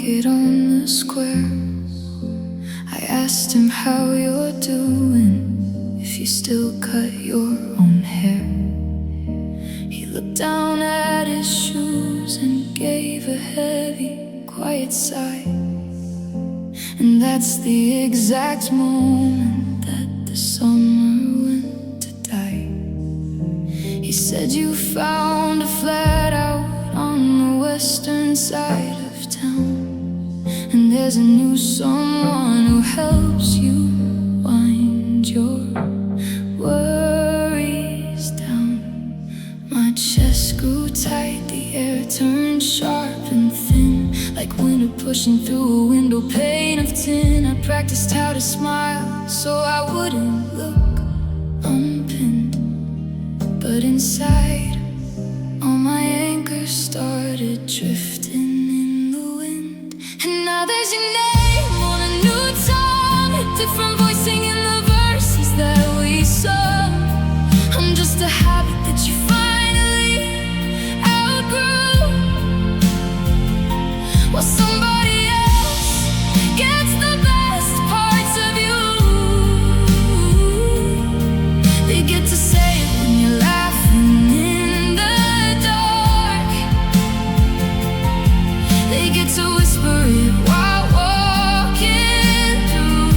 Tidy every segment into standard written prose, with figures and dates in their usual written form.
market on the square. I asked him how you're doing, if you still cut your own hair. He looked down at his shoes and gave a heavy, quiet sigh. And that's the exact moment that the summer went to die. He said you found a flat out on the western side of town, and there's a new someone who helps you wind your worries down. My chest grew tight, the air turned sharp and thin, like winter pushing through a window pane of tin. I practiced how to smile so I wouldn't look unpinned, but inside all my anchors started drifting in the wind. And now there's your name on a new tongue, a different voice singing the verses that we sung. I'm just a habit that you finally outgrew, while somebody else gets the best parts of you. They get to say it when you're laughing in the dark. They get to whisper it while walking through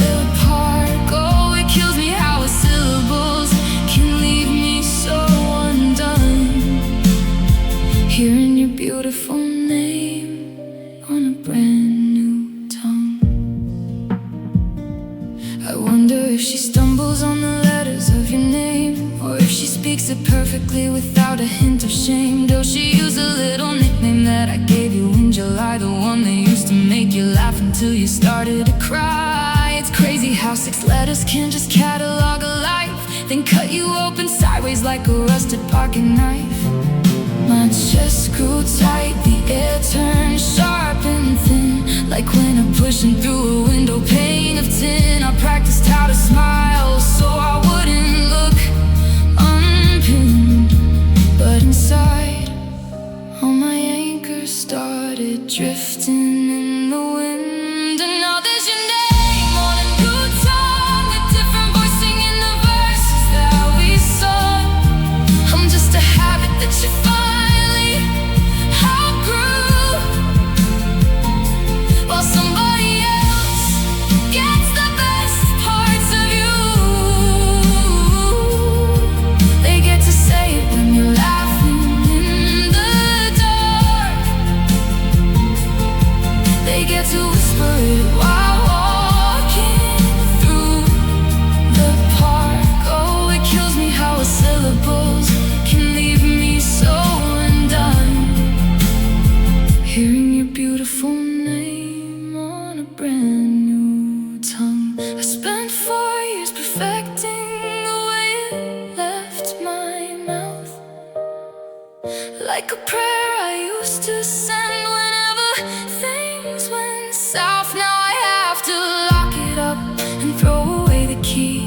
the park. Oh, it kills me how a syllables can leave me so undone. Hearing your beautiful name on a brand new tongue. I wonder if she stumbles on the letters of your name, or if she speaks it perfectly without a hint of shame. Does she use a little nickname that I gave you in July, the one that used to make you laugh until you started to cry? It's crazy how 6 letters can just catalog a life, then cut you open sideways like a rusted pocket knife. My chest grew tight, the air turned sharp and thin, like winter pushing through a window pane of tin. I practiced how to smile so I wouldn't look unpinned, but inside all my anchors started drifting in the wind. And now there's your name on a new tongue, a different voice singing the verses that we sung. I'm just a habit that you finally outgrew, while somebody else gets the best parts of you. They get to say it when you're laughing in the dark. They get to whisper it while walking through the park. Oh, it kills me how a syllables can leave me so undone. Hearing your beautiful name on a brand new tongue. I spent 4 years perfecting the way it left my mouth, like a prayer I used to send whenever things went south. Now I have to lock it up and throw away the key,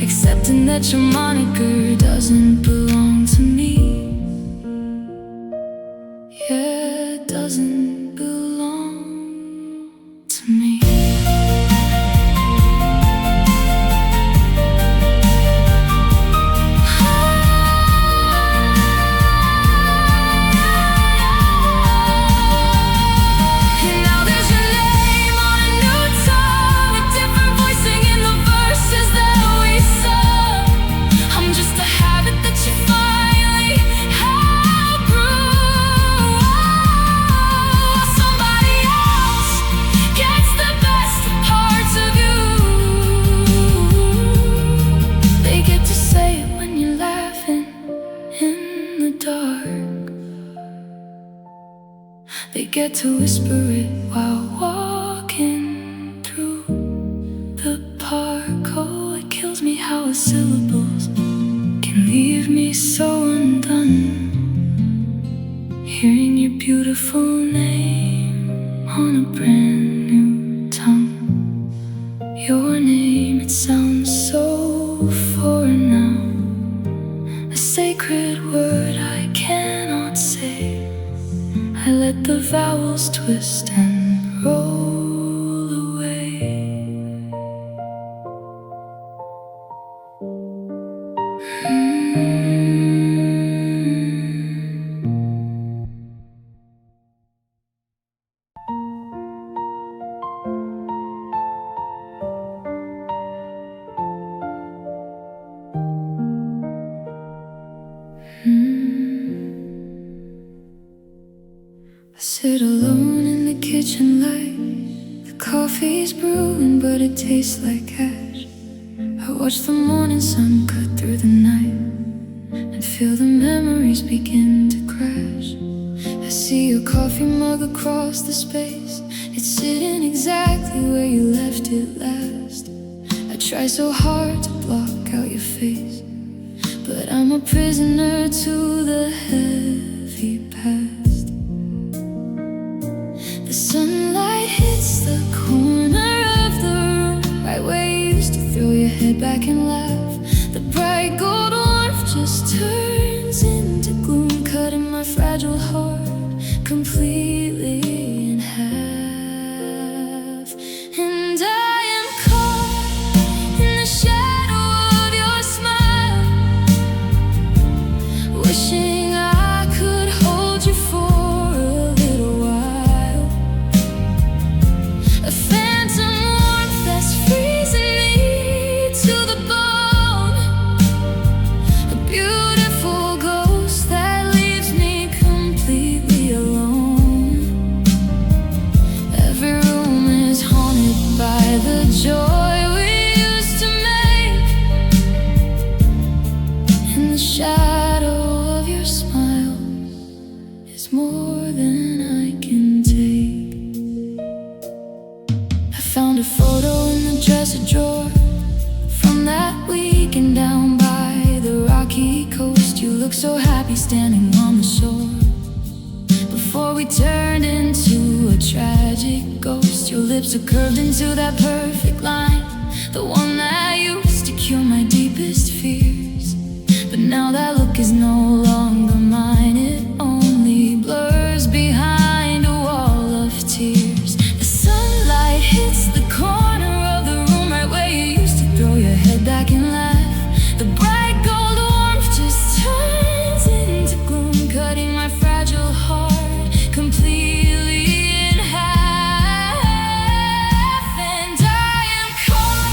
accepting that your moniker doesn't belong to me. Yeah, it doesn't belong to me. And now there's your name on a new tongue, a different voice singing the verses that we sung. I'm just a habit that you finally outgrew. Somebody else gets the best parts of you. They get to say it when you're laughing in the dark. They get to whisper it while walking through the park. Oh, it kills me how a syllables can leave me so undone. Hearing your beautiful name on a brand new tongue. Your name, it sounds so foreign now, a sacred word I cannot say. I let the vowels twist and roll away. I sit alone in the kitchen light. The coffee's brewing, but it tastes like ash. I watch the morning sun cut through the night and feel the memories begin to crash. I see your coffee mug across the space. It's sitting exactly where you left it last. I try so hard to block out your face, but I'm a prisoner to the heavy past. The sunlight hits the corner of the room, right where you used to throw your head back and laugh. The bright gold warmth just turns into gloom, cutting my fragile heart completely in half. And I am caught in the shadow of your smile, wishing I could hold you for a little while. A phantom warmth that's freezing me to the bone, a beautiful ghost that leaves me completely alone. Every room is haunted by the joy we used to make, and the shadow of your smile is more than I can take. I found a photo in the dresser drawer from that weekend down by the rocky coast. You look so happy standing on the shore before we turned into a tragic ghost. Your lips are curved into that perfect line, the one that used to cure my deepest fears. But now that look is no longer mine, it only blurs behind a wall of tears. The sunlight hits the corner of the room, right where you used to throw your head back and laugh. The bright gold warmth just turns into gloom, cutting my fragile heart completely in half. And I am caught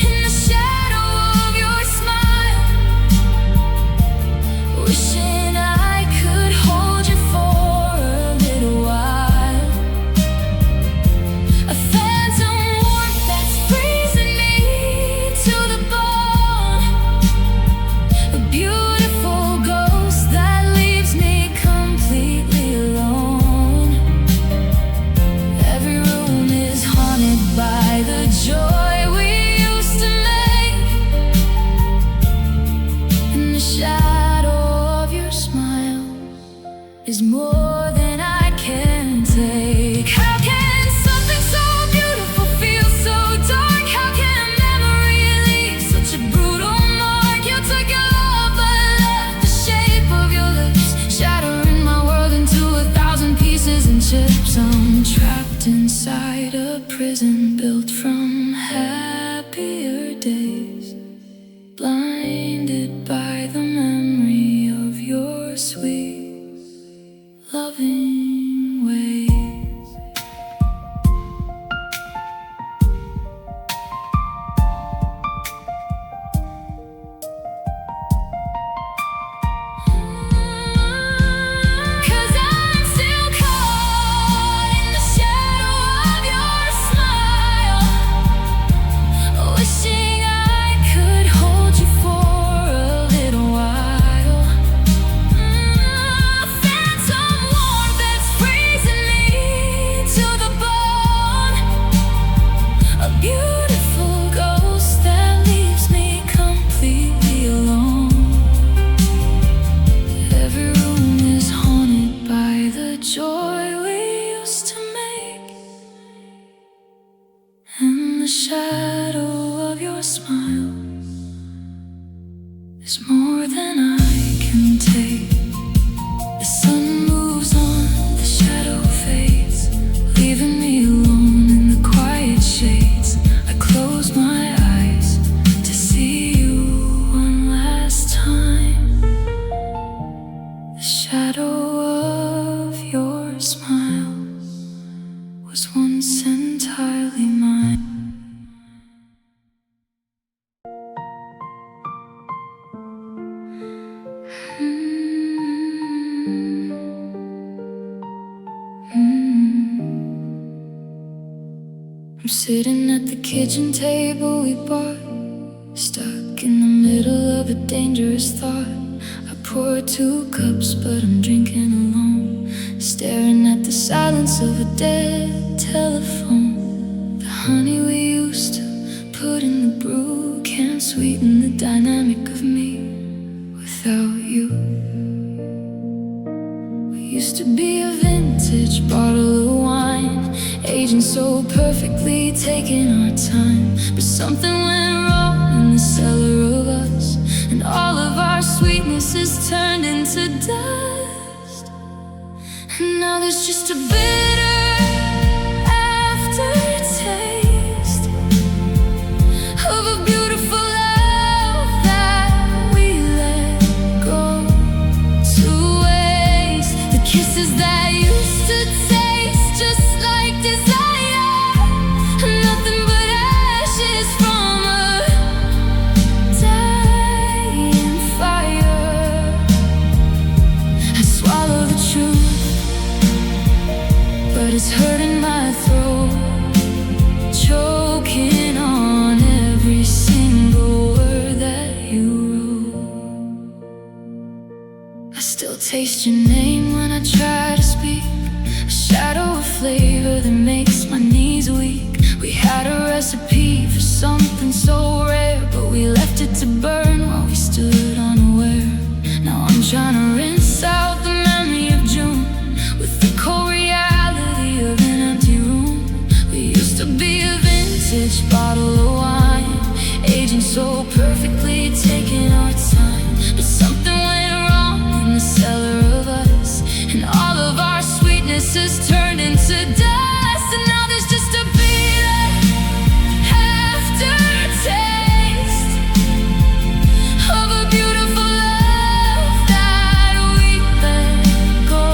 in the shadow of your smile, wishing I could hold you for a little while. A phantom warmth that's freezing me to the bone, a beautiful ghost that leaves me completely alone. Every room is haunted by the joy we used to make, and the shadow of your smile is more than I can take. How can something so beautiful feel so dark? How can a memory leave such a brutal mark? You took your love but left the shape of your lips, shattering my world into 1,000 pieces and chips. I'm trapped inside a prison built from happier days, blinded by the memory of your sweet, loving ways. Cause I'm still caught in the shadow of your smile, wishing I could hold you for a little while. A phantom warmth that's freezing me to the bone, a beautiful ghost that leaves me completely alone. Every room is haunted by the joy we used to make, and the shadow of your smile is more than I can take. The sun moves on, the I'm sitting at the kitchen table we bought, stuck in the middle of a dangerous thought. I poured 2 cups, but I'm drinking alone, staring at the silence of a dead telephone. The honey we used to put in the brew can't sweeten the dynamic of me without you. We used to be a vintage bottle of wine, aging so perfectly, taking our time. But something went wrong in the cellar of us, and all of our sweetness is turned into dust. And now there's just a bitter aftertaste of a beautiful love that we let go to waste. The kisses that used to taste just like desire, nothing but ashes from a dying fire. I swallow the truth, but it's hurting my throat, choking on every single word that you wrote. I still taste your name when I try to speak, a shadow of flavor that makes my knees weak. We had a recipe for something so rare, but we left it to burn while we stood unaware. Now I'm trying to rinse out the memory of June with the cold reality of an empty room. We used to be a vintage bottle of wine, aging so perfectly, taking our time. But something went wrong in the cellar of us, and all of our sweetness has turned into dust. And now there's just a bitter aftertaste of a beautiful love that we let go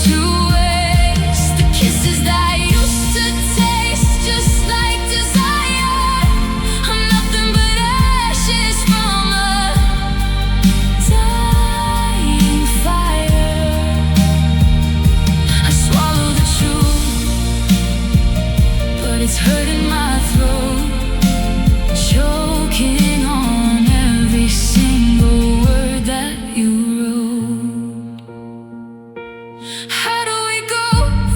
to waste. The kisses that used to taste just like desire are nothing but ashes from a dying fire. I swallow the truth, but it's hurting my throat, choking on every single word that you wrote. How do we go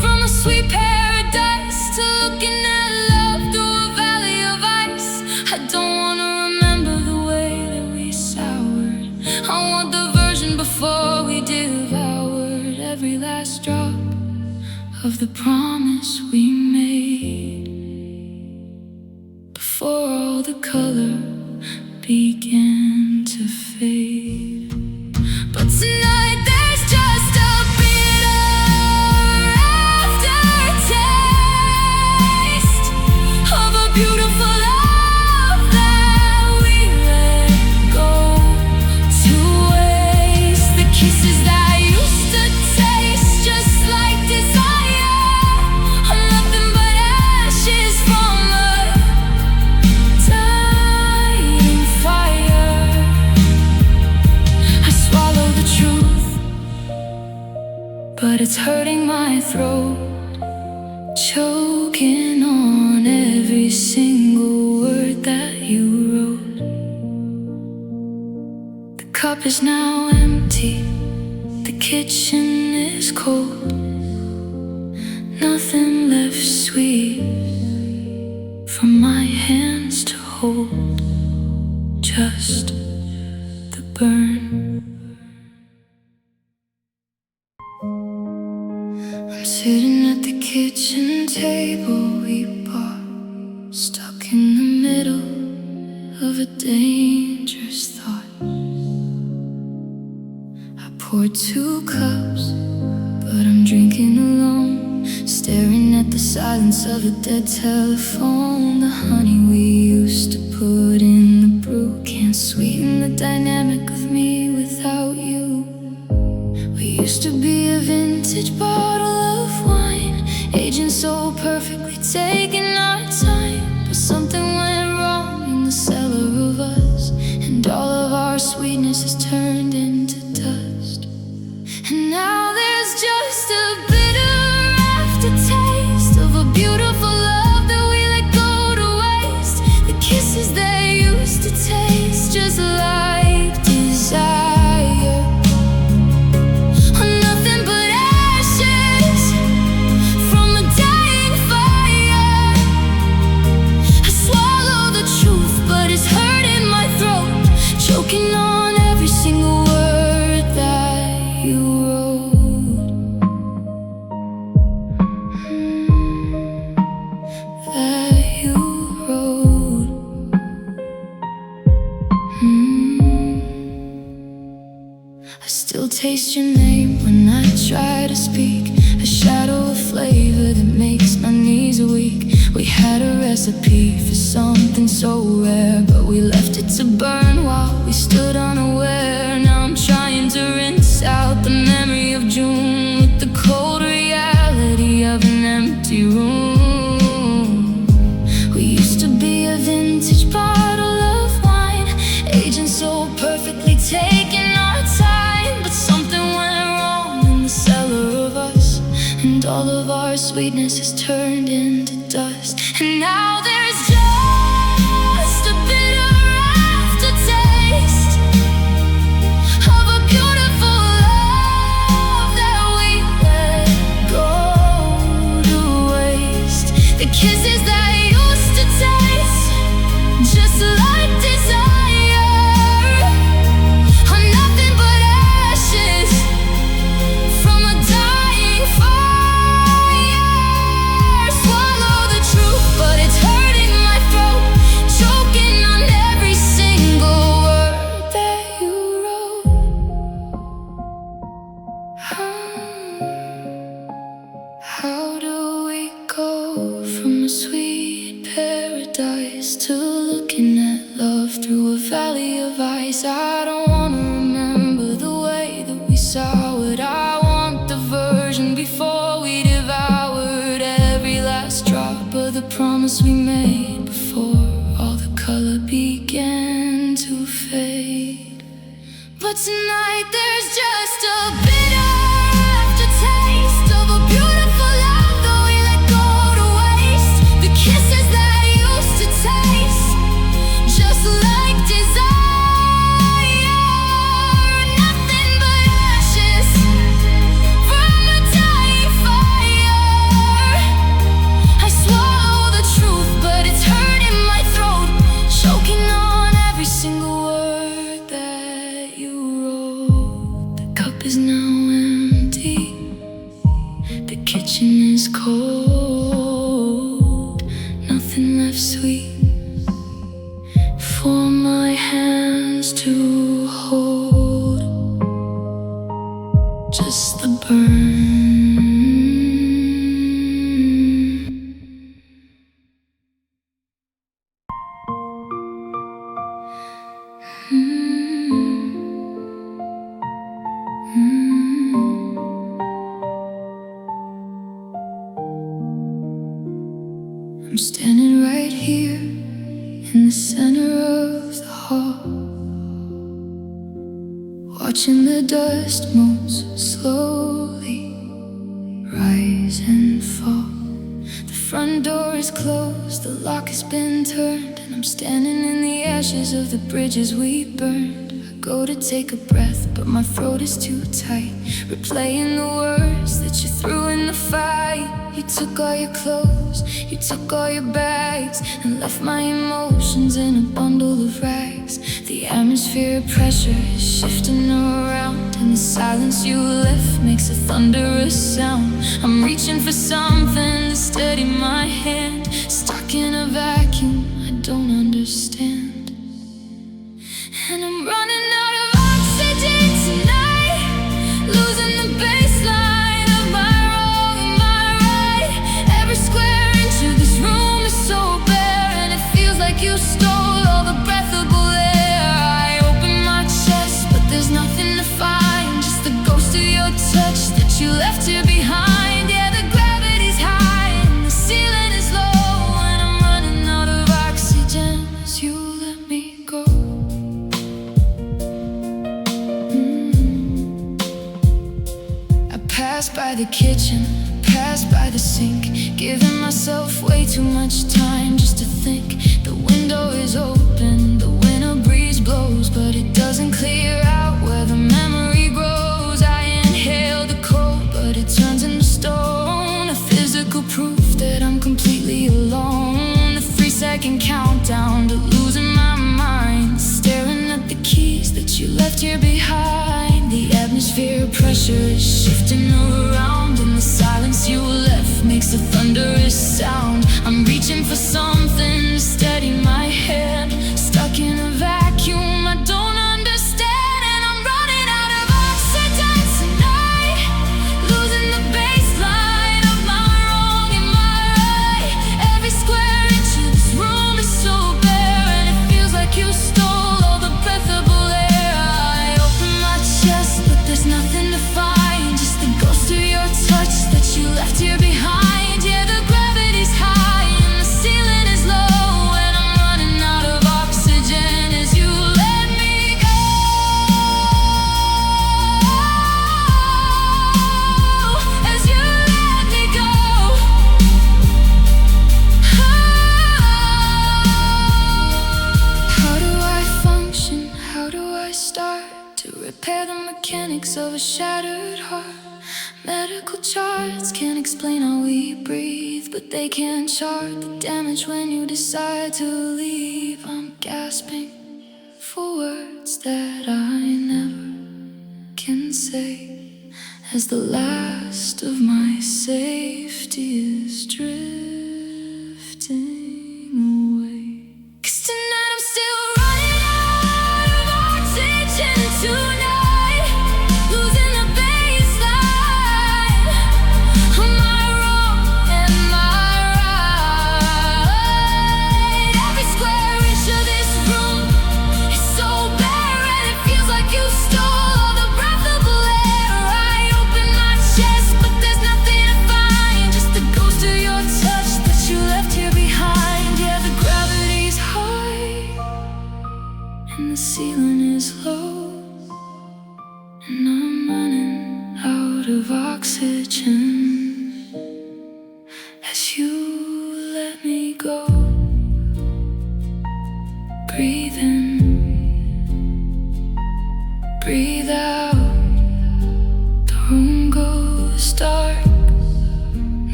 from a sweet paradise to looking at love through a valley of ice? I don't wanna remember the way that we soured. I want the version before we devoured every last drop of the promise we made, before all the color began to fade. But tonight there's just a bitter aftertaste of a beautiful love that we let go to waste. The kisses that used to taste just like desire are nothing but ashes from a dying fire. I swallow the truth, but it's hurting my throat, choking on every single word that you wrote. The cup is now empty, the kitchen is cold, nothing left sweet for my hands to hold, just the burn. I'm sitting at the kitchen table we bought, stuck in the middle of a dangerous thought. I poured 2 cups, but I'm drinking alone, staring at the silence of a dead telephone. The honey we used to put in the brew can't sweeten the dynamic of me without you. We used to be a vintage bottle of wine, aging so perfectly, taking our time. But something went wrong in the cellar of us, and all of our sweetness has turned into dust. And now there's just a bitter forget your name when I try to speak. A shadow of flavor that makes my knees weak. We had a recipe for something so rare, but we left it to burn while we stood unaware. Now I'm trying to rinse out the memory of June with the cold reality of an empty room. We used to be a vintage bottle of wine, aging so perfectly, taking our time. But something went wrong in the cellar of us, and all of our sweetness has turned into dust. And now there's just a bitter aftertaste of a beautiful love that we let go to waste. The kisses that used to taste just like desire are nothing but ashes from a dying fire. Swallow the truth, but it's hurting my throat, choking on every single word that you wrote. How do we go from a sweet paradise to looking at love through a valley of ice? I don't wanna remember the way that we saw it. I want the version before we devoured every last drop of the promise we made, before all the color began to fade. But tonight there's just a bitter aftertaste of a beautiful love that we let go to waste. The kisses that used to taste just like desire, nothing but ashes from a dying fire. I swallow the truth, but it's hurting my throat, choking on every single word that you wrote. The cup is now empty, the kitchen is cold, nothing left sweet for my hands to hold, just the burn. I'm standing right here in the center of the hall, watching the dust motes slowly rise and fall. The front door is closed, the lock has been turned, and I'm standing in the ashes of the bridges we burned. I go to take a breath, but my throat is too tight, replaying the words that you threw in the fight. You took all your clothes, you took all your bags, and left my emotions in a bundle of rags. The atmosphere of pressure is shifting around, and the silence you left makes a thunderous sound. I'm reaching for something to steady my hand, stuck in a vacuum I don't understand. And I'm running out of oxygen tonight, losing the baseline of my wrong and my right. Every square inch of this room is so bare, and it feels like you stole all the breathable air. I open my chest, but there's nothing to find, just the ghost of your touch that you left here behind. Yeah, the gravity's high and the ceiling is low, and I'm running out of oxygen as you let me go. I pass by the kitchen, pass by the sink, giving myself way too much time just to think. The window is open, the winter breeze blows, but it doesn't clear out where the memory grows. I inhale the cold, but it turns into stone, a physical proof that I'm completely alone. The 3-second countdown to losing my mind, staring at the keys that you left here behind. The atmosphere of pressure is shifting around, and the silence you left makes a thunderous sound. I'm reaching for something to steady my hand, stuck in a vacuum I don't understand. And I'm running out of oxygen left here behind. Yeah, the gravity's high and the ceiling is low, and I'm running out of oxygen as you let me go. As you let me go. How do I function? How do I start to repair the mechanics of a shattered heart? Medical charts can't explain how we breathe, but they can chart the damage when you decide to leave. I'm gasping for words that I never can say, as the last of my safety is drifting away. 'Cause tonight I'm still running out of oxygen tonight, losing the baseline. Am I wrong? Am I right? Every square inch of this room is so bare, and it feels like you stole all the breathable air. I open my chest, but there's nothing to find, just the ghost of your touch that you left here behind. Yeah, the gravity's high and the ceiling is low, and I'm running out of oxygen as you let me go. Breathe in, breathe out. The room goes dark,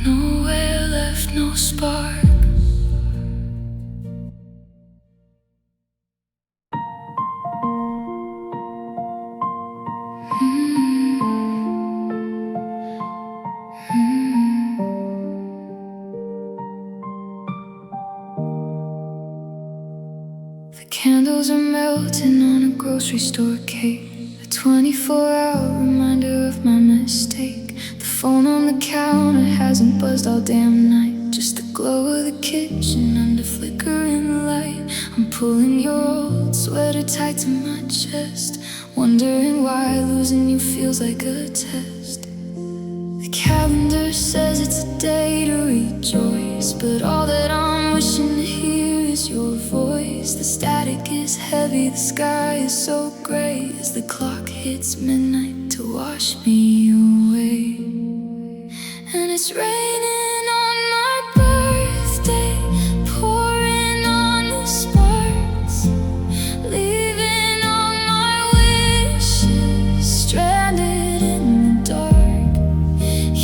nowhere left, no spark. The candles are melting on a grocery store cake, a 24-hour reminder of my mistake. The phone on the counter hasn't buzzed all damn night, just the glow of the kitchen under flickering light. I'm pulling your old sweater tight to my chest, wondering why losing you feels like a test. The calendar says it's a day to rejoice, but all that I'm wishing to hear is your voice. The static is heavy, the sky is so gray, as the clock hits midnight to wash me away. And it's raining on my birthday, pouring on the sparks, leaving all my wishes stranded in the dark.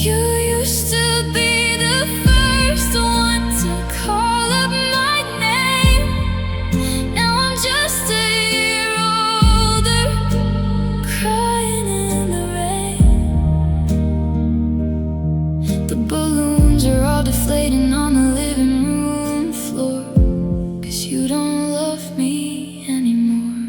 You used to be the first one to call up my name. Now I'm just a year older, crying in the rain. The balloons are all deflating on the living room floor, 'cause you don't love me anymore.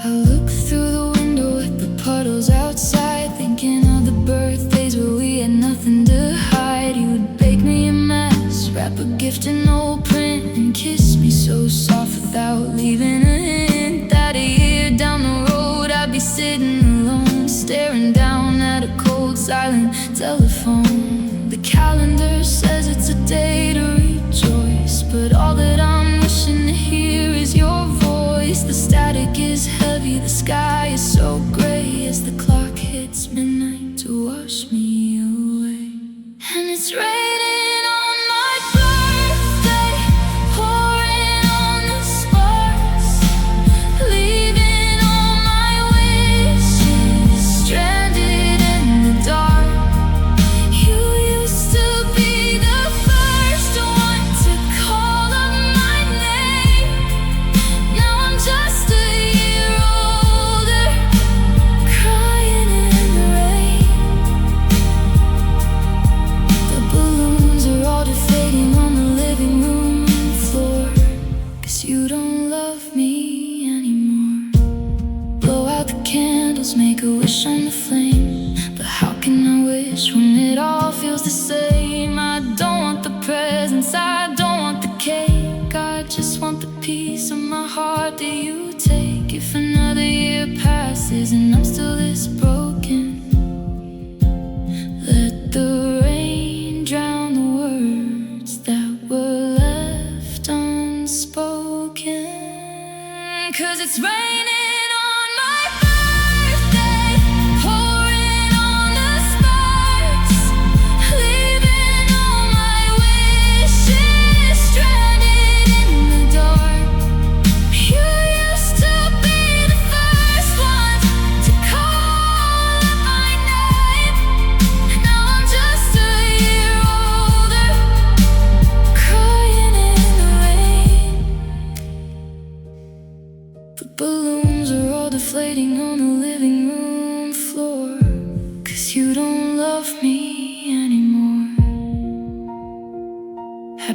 I look through the window at the puddles outside, thinking of the birthdays where we had nothing to hide. You would bake me a mess, wrap a gift in old print, and kiss me so soft without leaving a hint that a year down the road I'd be sitting alone, staring down at a cold, silent telephone. The calendar says it's a day to rejoice, but all that I'm wishing to hear is your voice. The static is heavy, the sky is so gray, as the clock hits midnight to wash me away. And it's raining on my birthday, pouring on the sparks, leaving all my wishes stranded in the dark. You used to be the first one to call up my name. Now I'm just a year older, crying in the rain. The balloons are all deflating on the living room floor, 'cause you don't love me anymore. Blow out the candles, make a wish on the flame, but how can I wish when it all feels the same? I don't want the presents, I don't want the cake, I just want the piece of my heart that you take. If another year passes and I'm still this broken,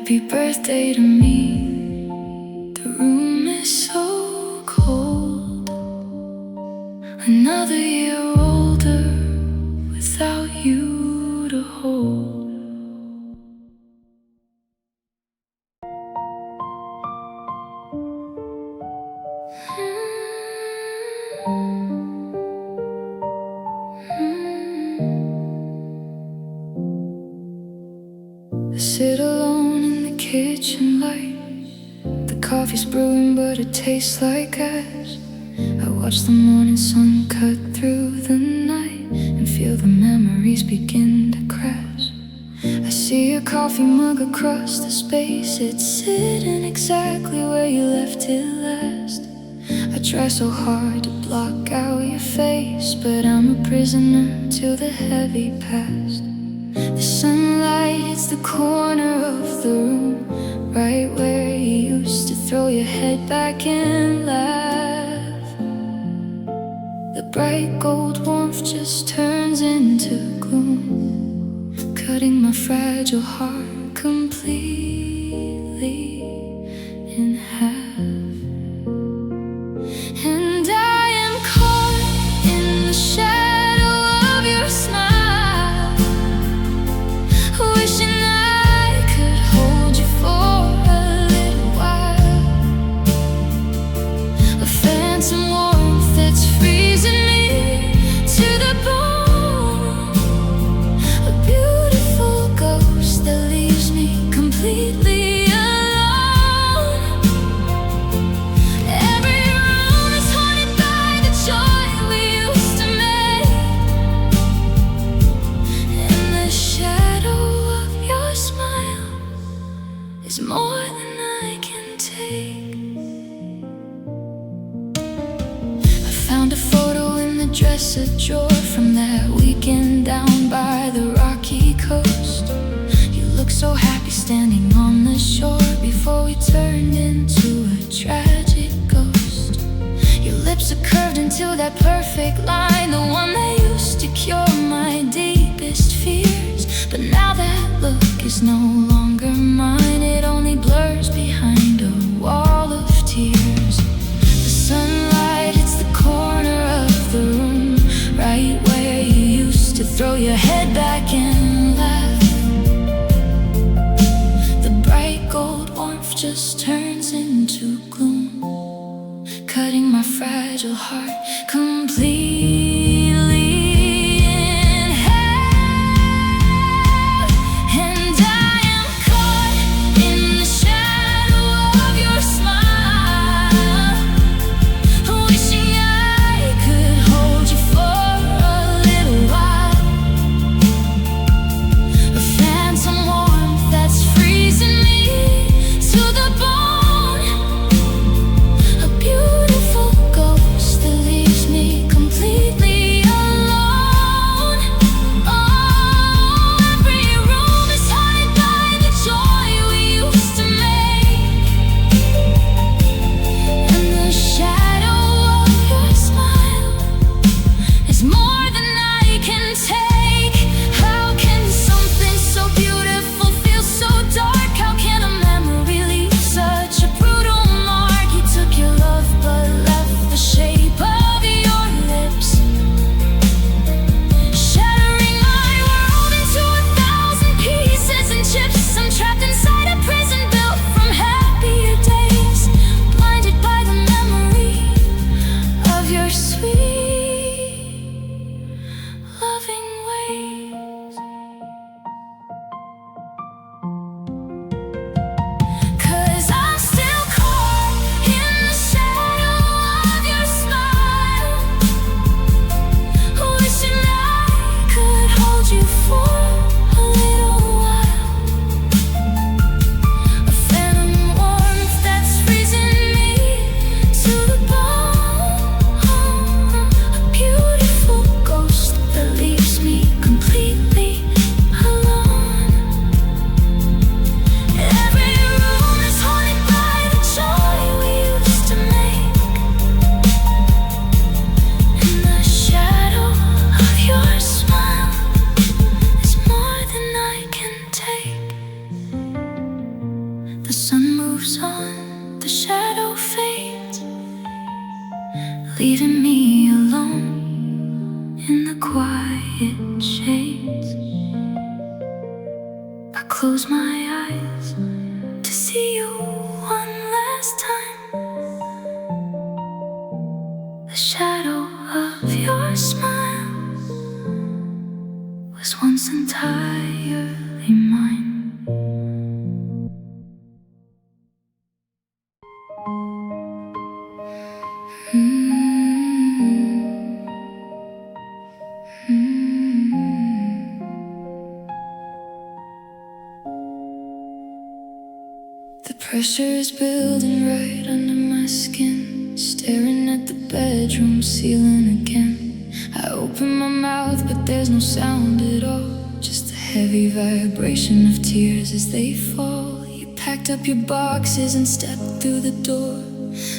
Happy birthday to me. The room is so cold. Another year older without you to hold. I sit alone in the kitchen light. The coffee's brewing but it tastes like ash. I watch the morning sun cut through the night and feel the memories begin to crash. I see your coffee mug across the space. It's sitting exactly where you left it last. I try so hard to block out your face, but I'm a prisoner to the heavy past. The sunlight hits the corner of the room, right where you used to throw your head back and laugh. The bright gold warmth just turns into gloom, cutting my fragile heart completely in half. And I am caught in the shadow of your smile, wishing I could hold you for a little while. A phantom warmth that's freezing me to the bone. A beautiful ghost that leaves me completely alone. Every room is haunted by the joy we used to make, and the shadow of your smile is more than I can take. I found a photo in the dresser drawer from that weekend down by the rocky coast. You look so happy standing on the shore before we turned into a tragic ghost. Your lips are curved into that perfect line, the one that used to cure my deepest fears. But now that look is no longer mine. It only blurs behind a wall of tears. The sunlight hits the corner of the room, right where you used to throw your head back and laugh. The bright gold warmth just turns into gloom, cutting my fragile heart completely in half. And I am caught in the shadow of your smile, wishing I could hold you for a little while. A phantom warmth that's freezing me to the bone. A beautiful ghost that close my eyes to see you one last time. The shadow of your smile was once entirely mine. The pressure is building right under my skin, staring at the bedroom ceiling again. I open my mouth but there's no sound at all, just the heavy vibration of tears as they fall. You packed up your boxes and stepped through the door,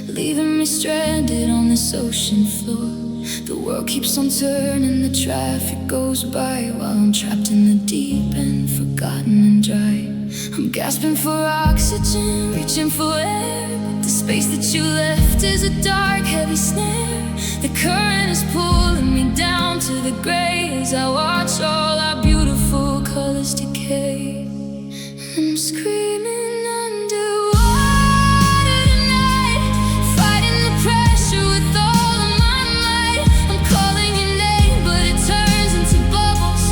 leaving me stranded on this ocean floor. The world keeps on turning, the traffic goes by, while I'm trapped in the deep end, forgotten and dry. I'm gasping for oxygen, reaching for air, but the space that you left is a dark, heavy snare. The current is pulling me down to the gray as I watch all our beautiful colors decay. I'm screaming underwater tonight, fighting the pressure with all of my might. I'm calling your name, but it turns into bubbles,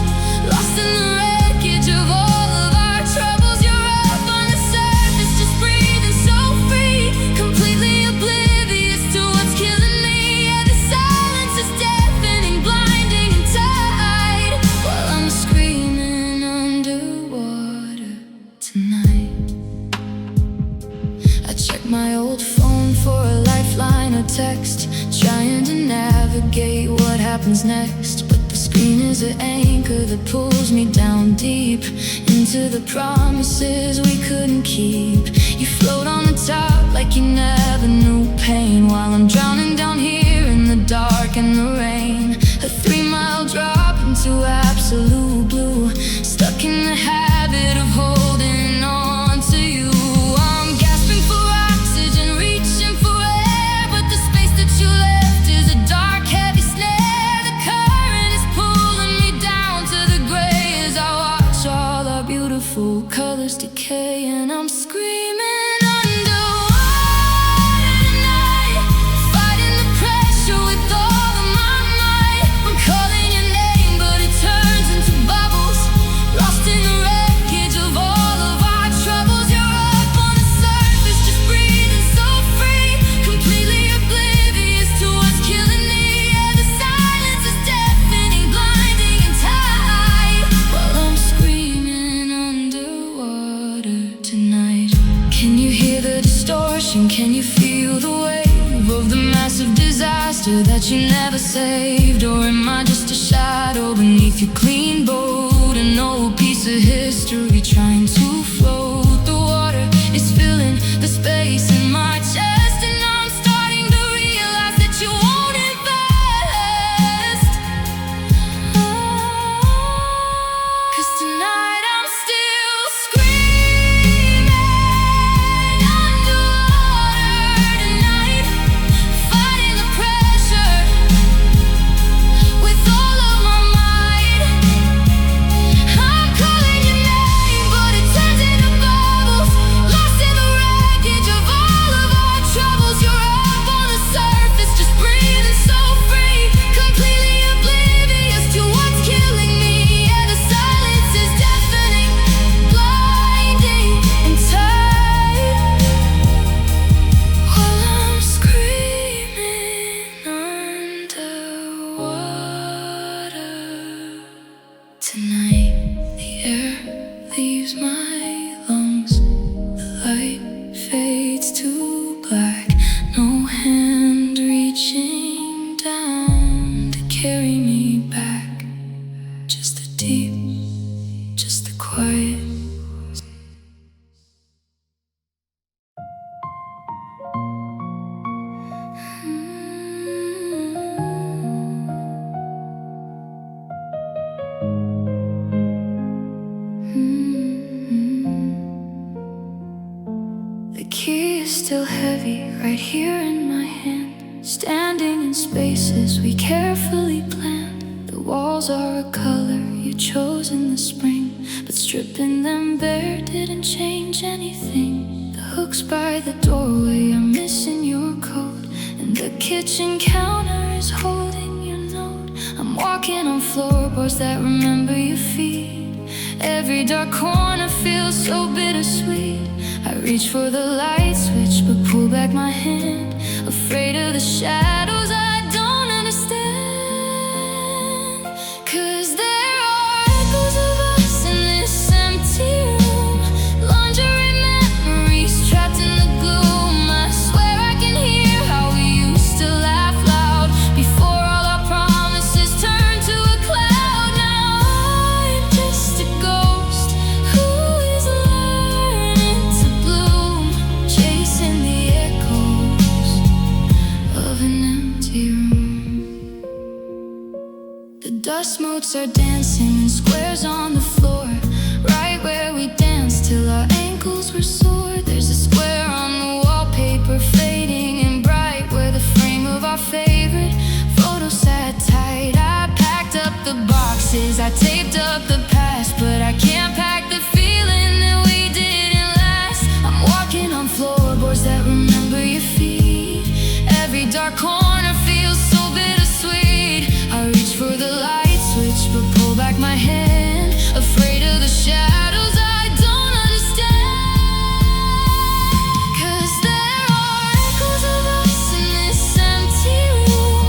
lost in the wreckage of all of our troubles. You're up on the surface, just breathing so free, completely oblivious to what's killing me. Yeah, the silence is deafening, blinding and tight, while I'm screaming underwater tonight. I check my old phone for a lifeline or text, trying to navigate what happens next. But the screen is an anchor that pulls me down deep into the promises we couldn't keep. You float on the top like you never knew pain, while I'm drowning down here in the dark and the rain. A 3-mile drop into absolute blue, stuck in the habit of holding on to you. I'm gasping for oxygen, reaching for air, but the space that you left is a dark, heavy snare. The current is pulling me down to the gray as I watch all our beautiful colors decay. And I'm screaming underwater tonight, fighting the pressure with all of my might. I'm calling your name, but it turns into bubbles, lost in the wreckage of all of our troubles. You're up on the surface, just breathing so free, completely oblivious to what's killing me. Yeah, the silence is deafening, blinding and tight, while I'm screaming underwater tonight. Can you hear the distortion? Can you feel the wave of the massive disaster that you never saved? Or am I just a shadow beneath your clean boat, an old piece of history trying to float? The water is filling the space in my chest, and I'm starting to realize that you won't invest. 'Cause tonight I'm still screaming underwater tonight, fighting the pressure with all of my might. I'm calling your name, but it turns into bubbles, lost in the wreckage of all of our troubles. You're up on the surface, just breathing so free, completely oblivious to what's killing me. Yeah, the silence is deafening, blinding and tight, while I'm screaming underwater tonight. The air leaves my lungs, the light fades to black, no hand reaching down to carry me back, just the deep, just the quiet. The key is still heavy right here in my hand, standing in spaces we carefully planned. The walls are a color you chose in the spring, but stripping them bare didn't change anything. The hooks by the doorway are missing your coat, and the kitchen counter is holding your note. I'm walking on floorboards that remember your feet. Every dark corner feels so bittersweet. I reach for the light switch but pull back my hand, afraid of the shadows I don't understand. 'Cause there are echoes of us in this empty room, laundry memories trapped in the gloom. I swear I can hear how we used to laugh loud before all our promises turned to a cloud. Now I'm just a ghost who is learning to bloom, chasing the echoes of an empty room. The dust motes are dancing in squares on the floor, right where we danced till our ankles were sore. There's a square on the wallpaper, fading and bright, where the frame of our favorite photo sat tight. I packed up the boxes, I taped up the past, but I can't pack the feeling that we didn't last. I'm walking on floorboards that remember your feet. Every dark corner feels so bittersweet. I reach for the light switch but pull back my hand, afraid of the shadows I don't understand. 'Cause there are echoes of us in this empty room,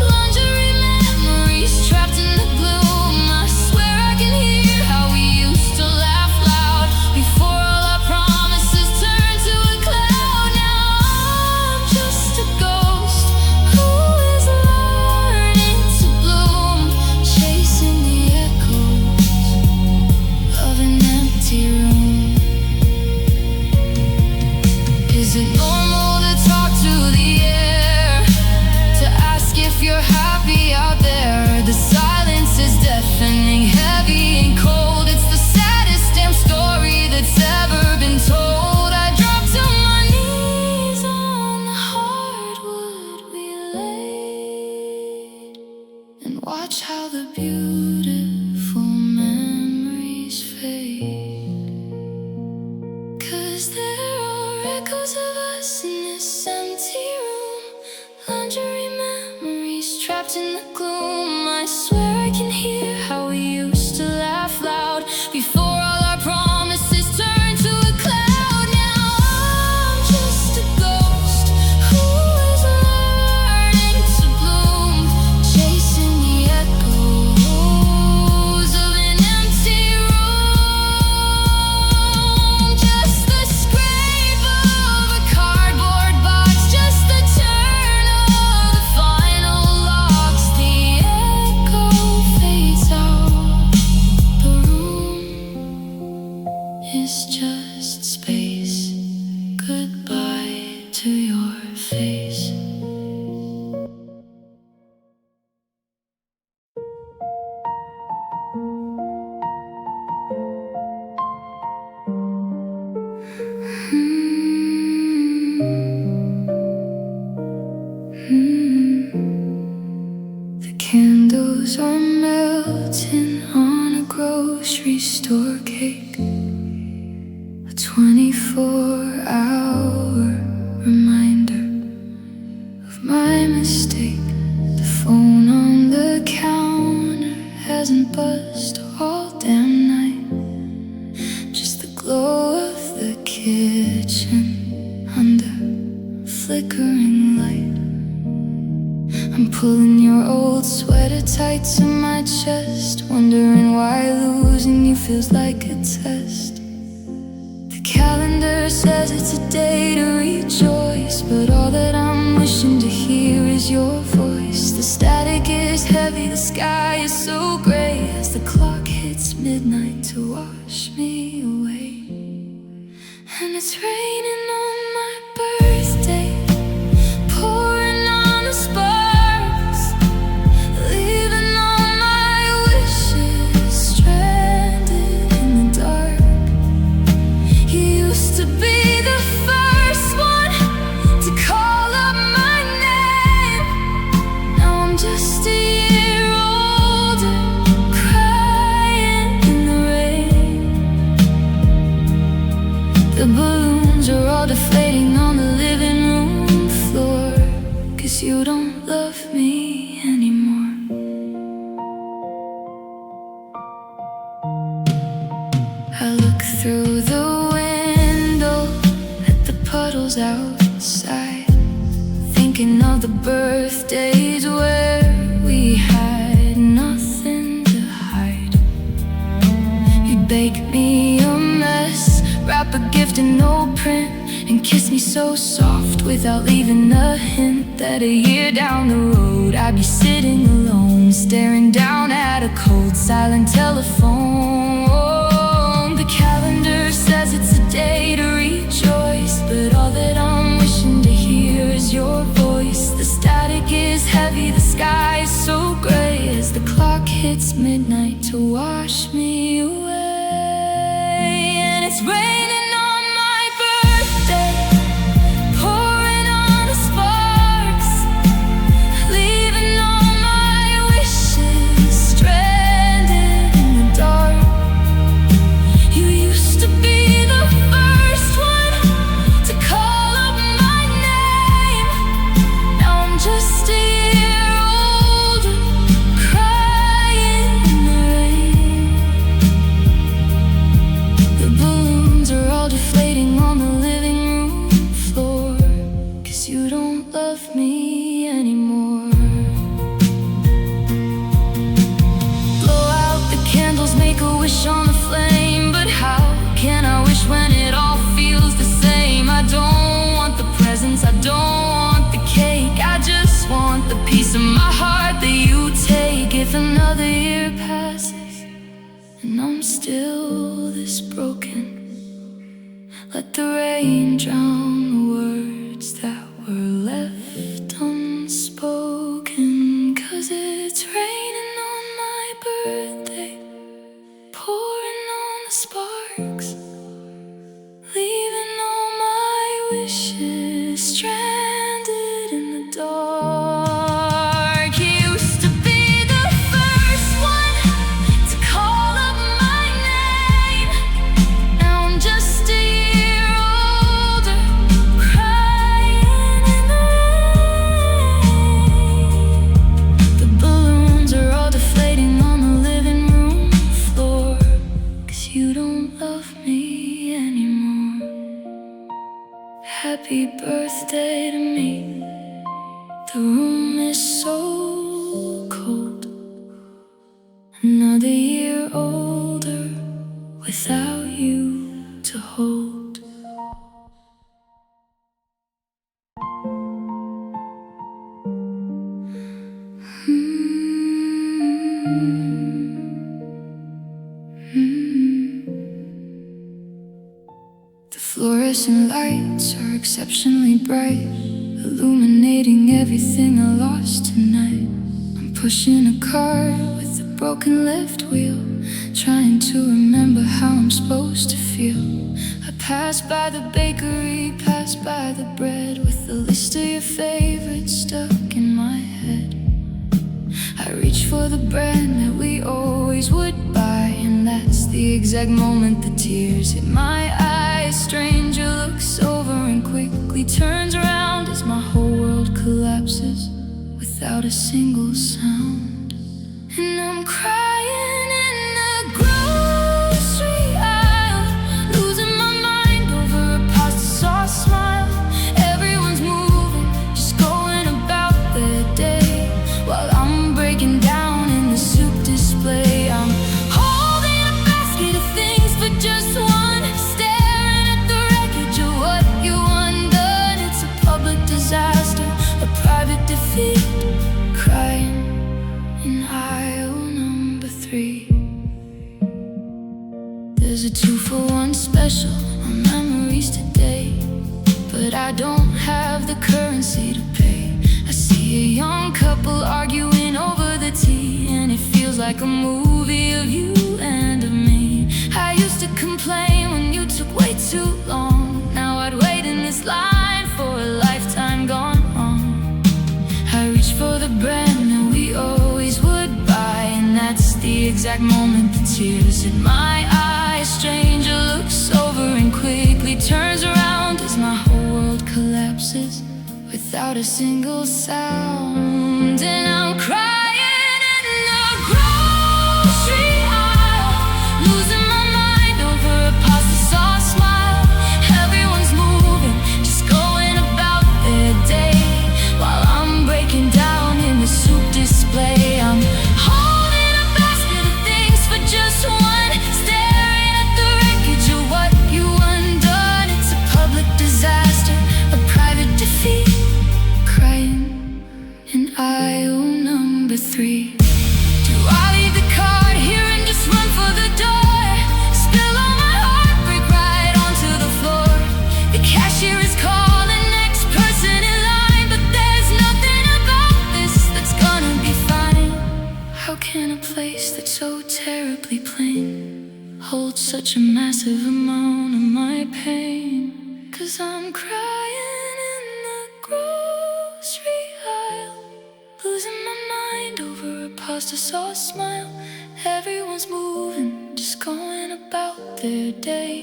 laundry memories trapped in the gloom. I swear I can hear how we used to laugh loud before all our promises turned to a cloud. Now I'm just a ghost who is learning to bloom, chasing the echoes of an empty room. Is it normal to talk to the air, to ask if you're happy out there? The silence is deafening, heavy and cold. It's the saddest damn story that's ever been told. I drop to my knees on the hardwood we laid, and watch how the beautiful memories fade. 'Cause there are echoes of us in this empty room, laundry memories trapped in the gloom. I swear I can hear how we used to laugh loud before all our promises turned to a cloud. Now I'm just a ghost who is learning to bloom, chasing the echoes of an empty room. Just the scrape of a cardboard box, just the turn of the final locks. The echo fades out, the room is just space. Goodbye to your face. The candles are melting on a grocery store cake, a 24-hour reminder of my mistake. The phone on the counter hasn't buzzed all damn night, just the glow of the kitchen under flickering light. I'm pulling your old sweater tight to my chest, wondering why losing you feels like a test. The calendar says it's a day to rejoice, but all that I'm wishing to hear is your voice. The static is heavy, the sky is so gray, as the clock hits midnight to wash me away. And it's raining on my birthday, pouring on the sparks, leaving all my wishes stranded in the dark. You used to be the first one to call up my name. Now I'm just a year older, crying in the rain. I look through the window at the puddles outside, thinking of the birthdays where we had nothing to hide. You'd bake me a mess, wrap a gift in no print, and kiss me so soft without leaving a hint that a year down the road I'd be sitting alone, staring down at a cold, silent telephone. The calendar says it's a day to rejoice, but all that I'm wishing to hear is your voice. The static is heavy, the sky is so gray as the clock hits midnight to wash me away. And it's raining me anymore. Blow out the candles, make a wish on the flame, but how can I wish when it all feels the same? I don't want the presents, I don't want the cake, I just want the piece of my heart that you take. If another year passes and I'm still this broken, let the rain drown the words that were left unspoken. 'Cause it's raining on my birthday, pouring on the sparks, leaving all my wishes stranded in the dark. You used to be the first one to call up my name. Now I'm just a year older, crying in the rain. The balloons are all deflating on the living room floor, 'cause you don't love me anymore. Happy birthday to me. The room is so cold, another year older without you to hold. The fluorescent lights are exceptionally bright, illuminating everything I lost tonight. I'm pushing a car with a broken left wheel, trying to remember how I'm supposed to feel. I pass by the bakery, pass by the bread, with a list of your favorites stuck in my head. I reach for the brand that we always would buy, and that's the exact moment the tears hit my eyes. Stranger looks over and quickly turns around as my whole world collapses without a single sound. And I'm crying in the grocery aisle, losing my mind over a pasta sauce smile. Everyone's moving, just going about their day, while I'm breaking down in the soup display. I'm holding a basket of things for just one, staring at the wreckage of what you undone. It's a public disaster, a private defeat, crying in aisle number 3. There's a 2-for-1 special on memories today, but I don't have the currency to pay. I see a young couple arguing over the tea, and it feels like a movie of you and of me. I used to complain when you took way too long. Now I'd wait in this line for a lifetime gone on. I reach for the brand that we always would buy, and that's the exact moment the tears in my eyes. Stranger looks over and quickly turns around as my whole world collapses without a single sound. And I'm crying in the grocery aisle, losing my mind over hold such a massive amount of my pain. 'Cause I'm crying in the grocery aisle, losing my mind over a pasta sauce smile. Everyone's moving, just going about their day,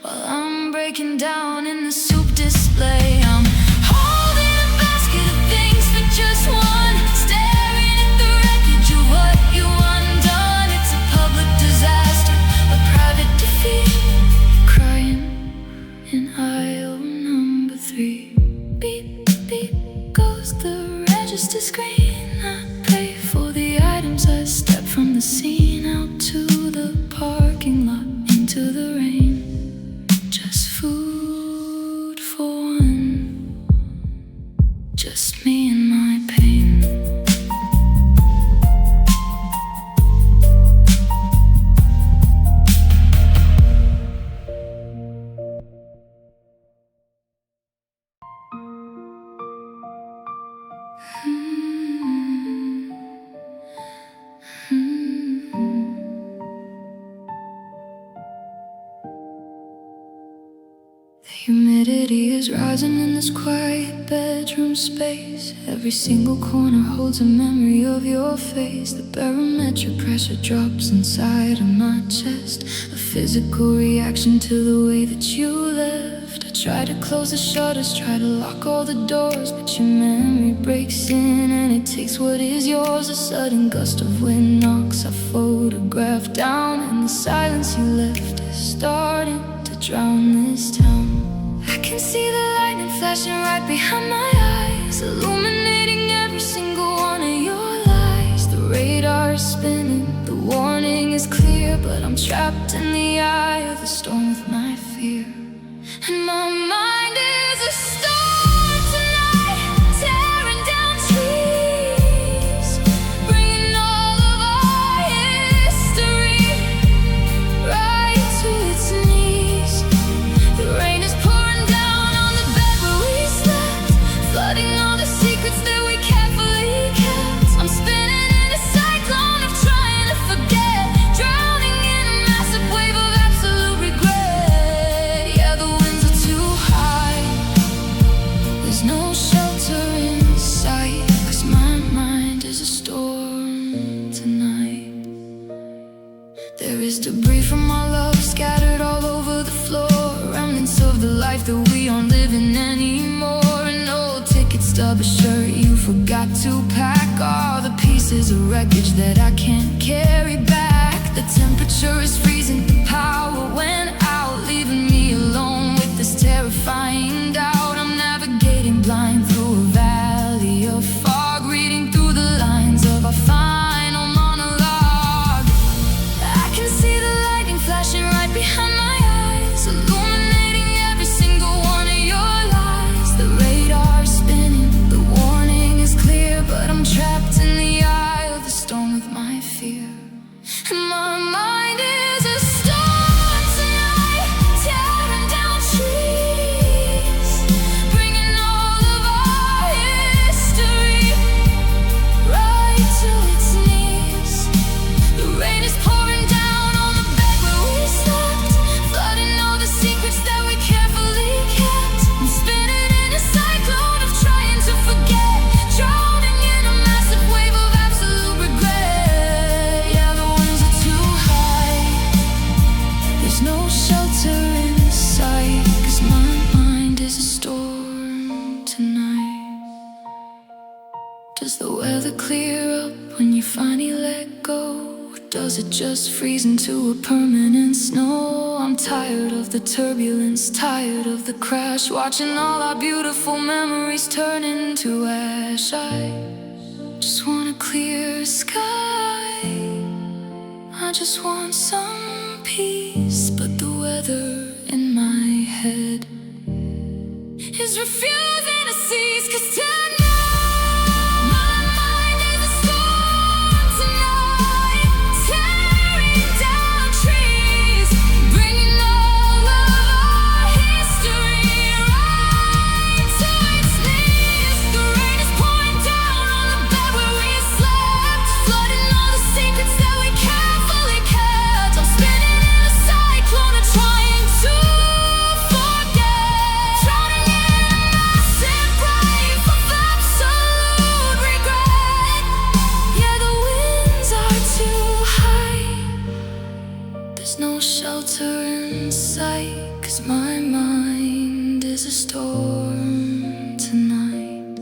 while I'm breaking down in the soup display. I'm holding a basket of things for just one, staring at the wreckage of what you undone. It's a public disaster, a private defeat, crying in aisle number 3. Beep, beep, goes the register screen. I pay for the items, I step from the scene out to the parking lot, into the rain. Just food for one, just me and my pain. Humidity is rising in this quiet bedroom space. Every single corner holds a memory of your face. The barometric pressure drops inside of my chest, a physical reaction to the way that you left. I try to close the shutters, try to lock all the doors, but your memory breaks in and it takes what is yours. A sudden gust of wind knocks our photograph down, and the silence you left is starting to drown this town. I can see the lightning flashing right behind my eyes, illuminating every single one of your lies. The radar is spinning, the warning is clear, but I'm trapped in the eye of the storm with my fear. And my mind is a storm tonight, tearing down trees, bringing all of our history right to its knees. The rain is pouring down on the bed where we slept, flooding all the secrets that we carefully kept. I'm spinning in a cyclone of trying to forget, drowning in a massive wave of absolute regret. Yeah, the winds are too high, there's no shelter in sight, 'cause my mind is a storm tonight. There is debris from our love scattered all over the floor, remnants of the life that we aren't living anymore. An old ticket stub, a shirt you forgot to pack, all the pieces of wreckage that I can't carry back. The temperature is freezing, the power went out, leaving me alone with this terrifying doubt. I'm navigating blind through a valley of fog, reading through the lines of our final monologue. I can see the lightning flashing right behind my eyes, illuminating every single one of your lies. The radar is spinning, the warning is clear, but I'm trapped in the eye of the storm with my fear. And my mind is a storm tonight, tearing down trees, bringing all of our history right to its knees. The rain is pouring down on the bed where we slept, flooding all the secrets that we carefully kept. I'm spinning in a cyclone of trying to forget, drowning in a massive wave of absolute regret. Yeah, the winds are too high, there's no shelter in sight, 'cause my mind is a storm tonight. Does the weather clear up when you finally let go? Or does it just freeze into a permanent snow? I'm tired of the turbulence, tired of the crash, watching all our beautiful memories turn into ash. I just want a clear sky, I just want some peace, but the weather in my head is refusing to cease. 'Cause tonight, my mind is a storm tonight, tearing down trees, bringing all of our history right to its knees. The rain is pouring down on the bed where we slept, flooding all the secrets that we carefully kept. I'm spinning in a cycle There's no shelter in sight, 'cause my mind is a storm tonight.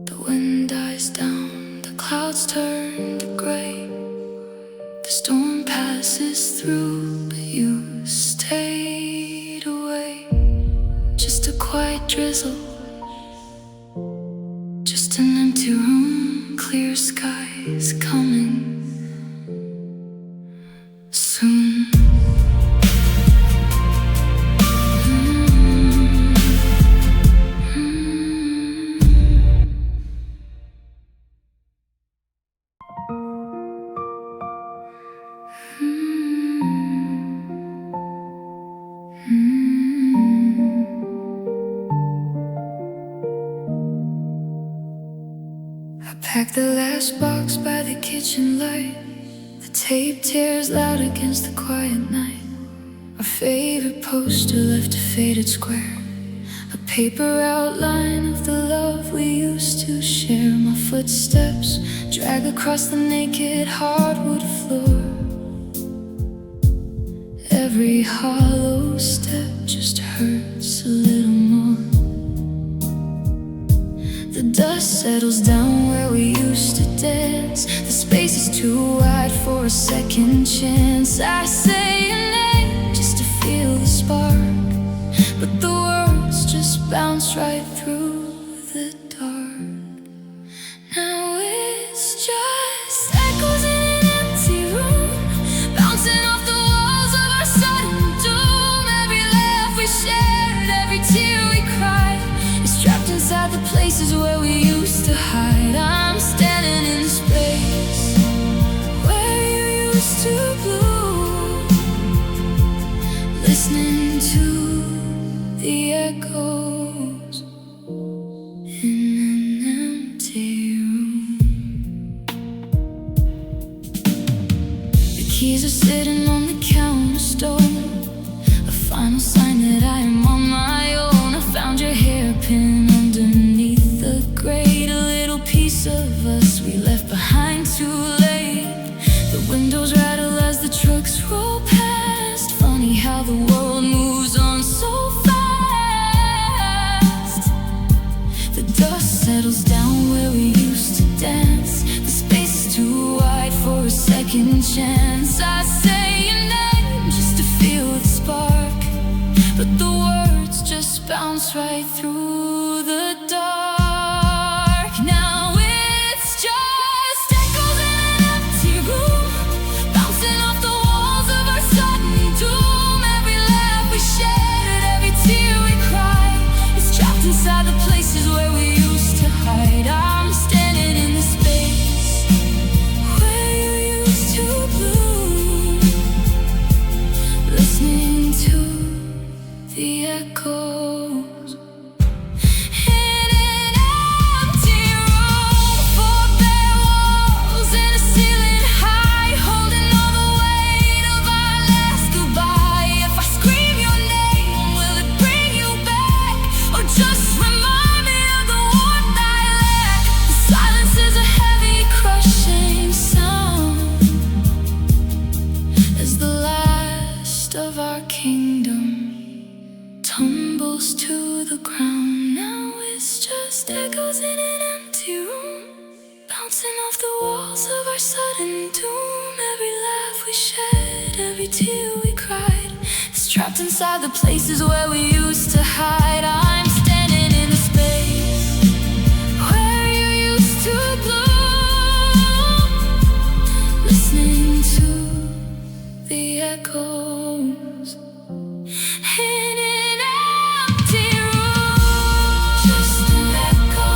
The wind dies down, the clouds turn to gray. The storm passes through, but you stayed away. Just a quiet drizzle, just an empty room, clear skies coming soon. I packed the last box by the kitchen light. The tape tears loud against the quiet night. Our favorite poster left a faded square, a paper outline of the love we used to share. My footsteps drag across the naked hardwood floor. Every hollow step just hurts a little more. The dust settles down where we used to dance. The space is too wide for a second chance. I say your name just to feel the spark, but the words just bounce right through the dark. Now it's just echoes in an empty room, bouncing off the walls of our sudden doom. Every laugh we shared, every tear we cried, is trapped inside the places where we used to hide. I'm standing in the space where you used to bloom, listening to the echoes in an empty room. The keys are sitting on the counter stone, a final sign that I am on my own. I found your hairpin underneath the grate, a little piece of us we left behind too late. The windows rattle as the trucks roll past. Funny how the world moves on so fast. The dust settles down where we used to dance. The space is too wide for a second chance. I say your name just to feel the spark, but the words just bounce right through the dark. Now it's just echoes in an empty room, bouncing off the walls of our sudden doom. Every laugh we shared, every tear we cried, is trapped inside the places where we used to hide. I'm standing in the space where you used to bloom, listening to the echoes in an empty room. Four bare walls and a ceiling high, holding all the weight of our last goodbye. If I scream your name, will it bring you back, or just remind me of the warmth I lack? The silence is a heavy, crushing sound as the last of our kingdom tumbles to the ground. Now it's just echoes in an empty room, bouncing off the walls of our sudden doom. Every laugh we shared, every tear we cried, is trapped inside the places where we used to hide. I'm standing in the space where you used to bloom, listening to the echoes in an empty room. Just an echo,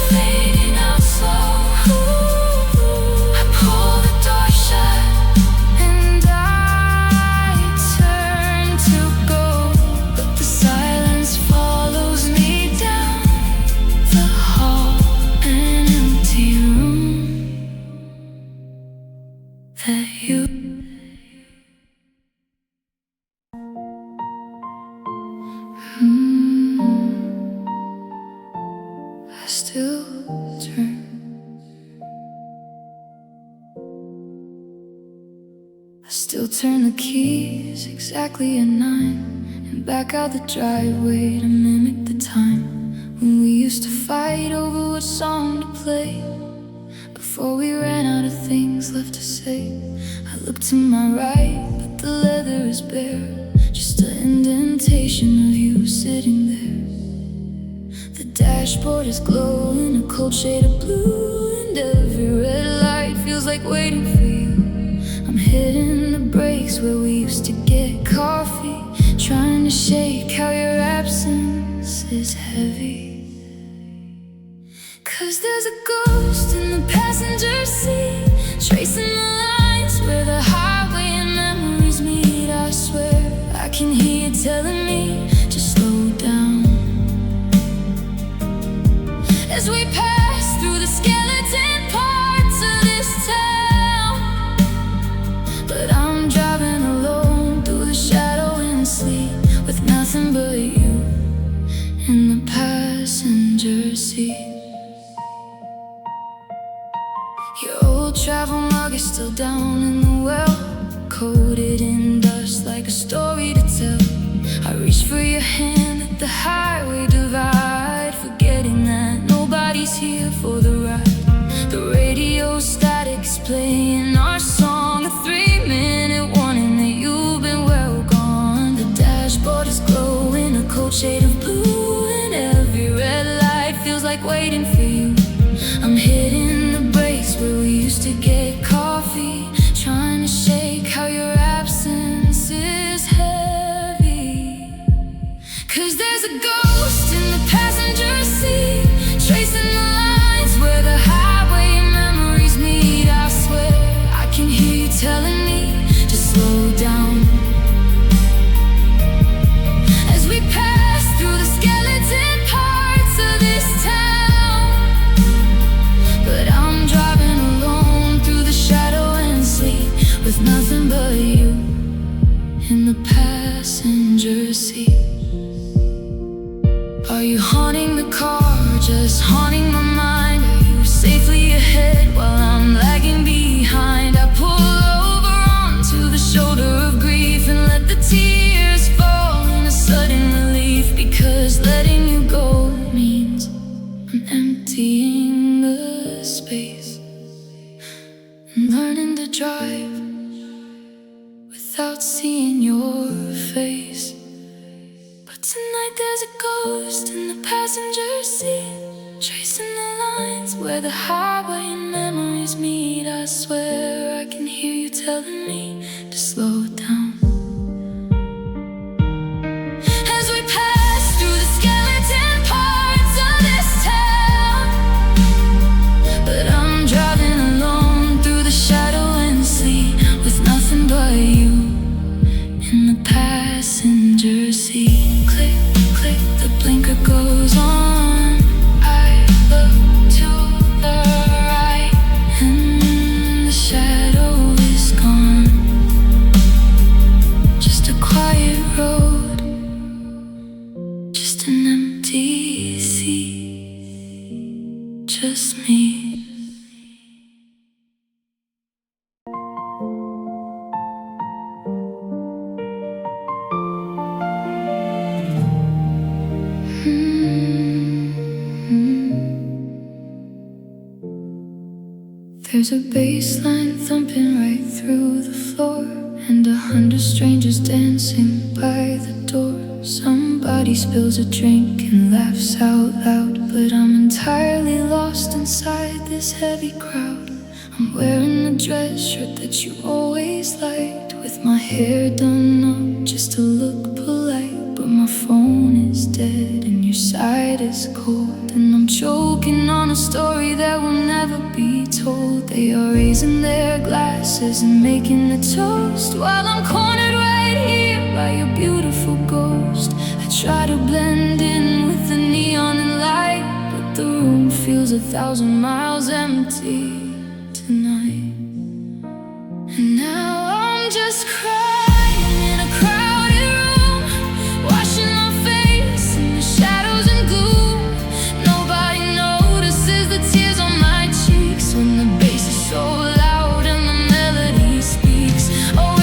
fading out slow. I pull the door shut and I turn to go, but the silence follows me down the hall. An empty room that you I still turn I still turn the keys exactly at 9 and back out the driveway to mimic the time when we used to fight over what song to play. Before we ran out of things left to say, I look to my right, but the leather is bare, just an indentation of you sitting there. The dashboard is glowing a cold shade of blue, and every red light feels like waiting for you. I'm hitting the brakes where we used to get coffee, trying to shake how your absence is heavy. 'Cause there's a ghost in the passenger seat, tracing the lines where the highway and memories meet. I swear I can hear you telling me to slow down as we pass through the skeleton parts of this town. But I'm driving alone through the shadow and sleep, with nothing but you in the passenger seat. Your old travel mug is still down in the well, coated in dust like a story to tell. I reach for your hand at the highway divide, forgetting that nobody's here for the ride. The radio static's playing our song, a 3-minute warning that you've been well gone. The dashboard is glowing a cold shade of blue, and every red light feels like waiting for you. I'm hitting the brakes where we used to get coffee, trying to shake how your absence is heavy. 'Cause there's a ghost in the passenger seat, tracing the lines where the highway and memories meet. I swear I can hear you telling me to slow down as we pass through the skeleton parts of this town. But I'm driving alone through the shadow and sleep, with nothing but you in the passenger seat. Are you haunting the car, just haunting my mind? Are you safely ahead while I'm lagging behind? I pull over onto the shoulder of grief and let the tears fall in a sudden relief, because letting you go means I'm emptying the space and learning to drive without seeing your face. But tonight there's a ghost in the passenger seat, tracing the lines where the highway and memories meet. I swear I can hear you telling me to slow down as we pass through the skeleton parts of this town. But I'm driving alone through the shadow and sleep, with nothing but you in the passenger seat. Click, click, the blinker goes on. I look to the right and the shadow is gone. Just a quiet road, just an empty seat, just me. There's a bass line thumping right through the floor, and 100 strangers dancing by the door. Somebody spills a drink and laughs out loud, but I'm entirely lost inside this heavy crowd. I'm wearing the dress shirt that you always liked, with my hair done up just to look polite. But my phone is dead and your side is cold, and I'm choking on a story that will never be told. They are raising their glasses and making a toast, while I'm cornered right here by your beautiful ghost. I try to blend in with the neon and light, but the room feels 1,000 miles empty tonight. And now I'm just crying in a crowded room, washing my face in the shadows and gloom. Nobody notices the tears on my cheeks when the bass is so loud and the melody speaks. Oh,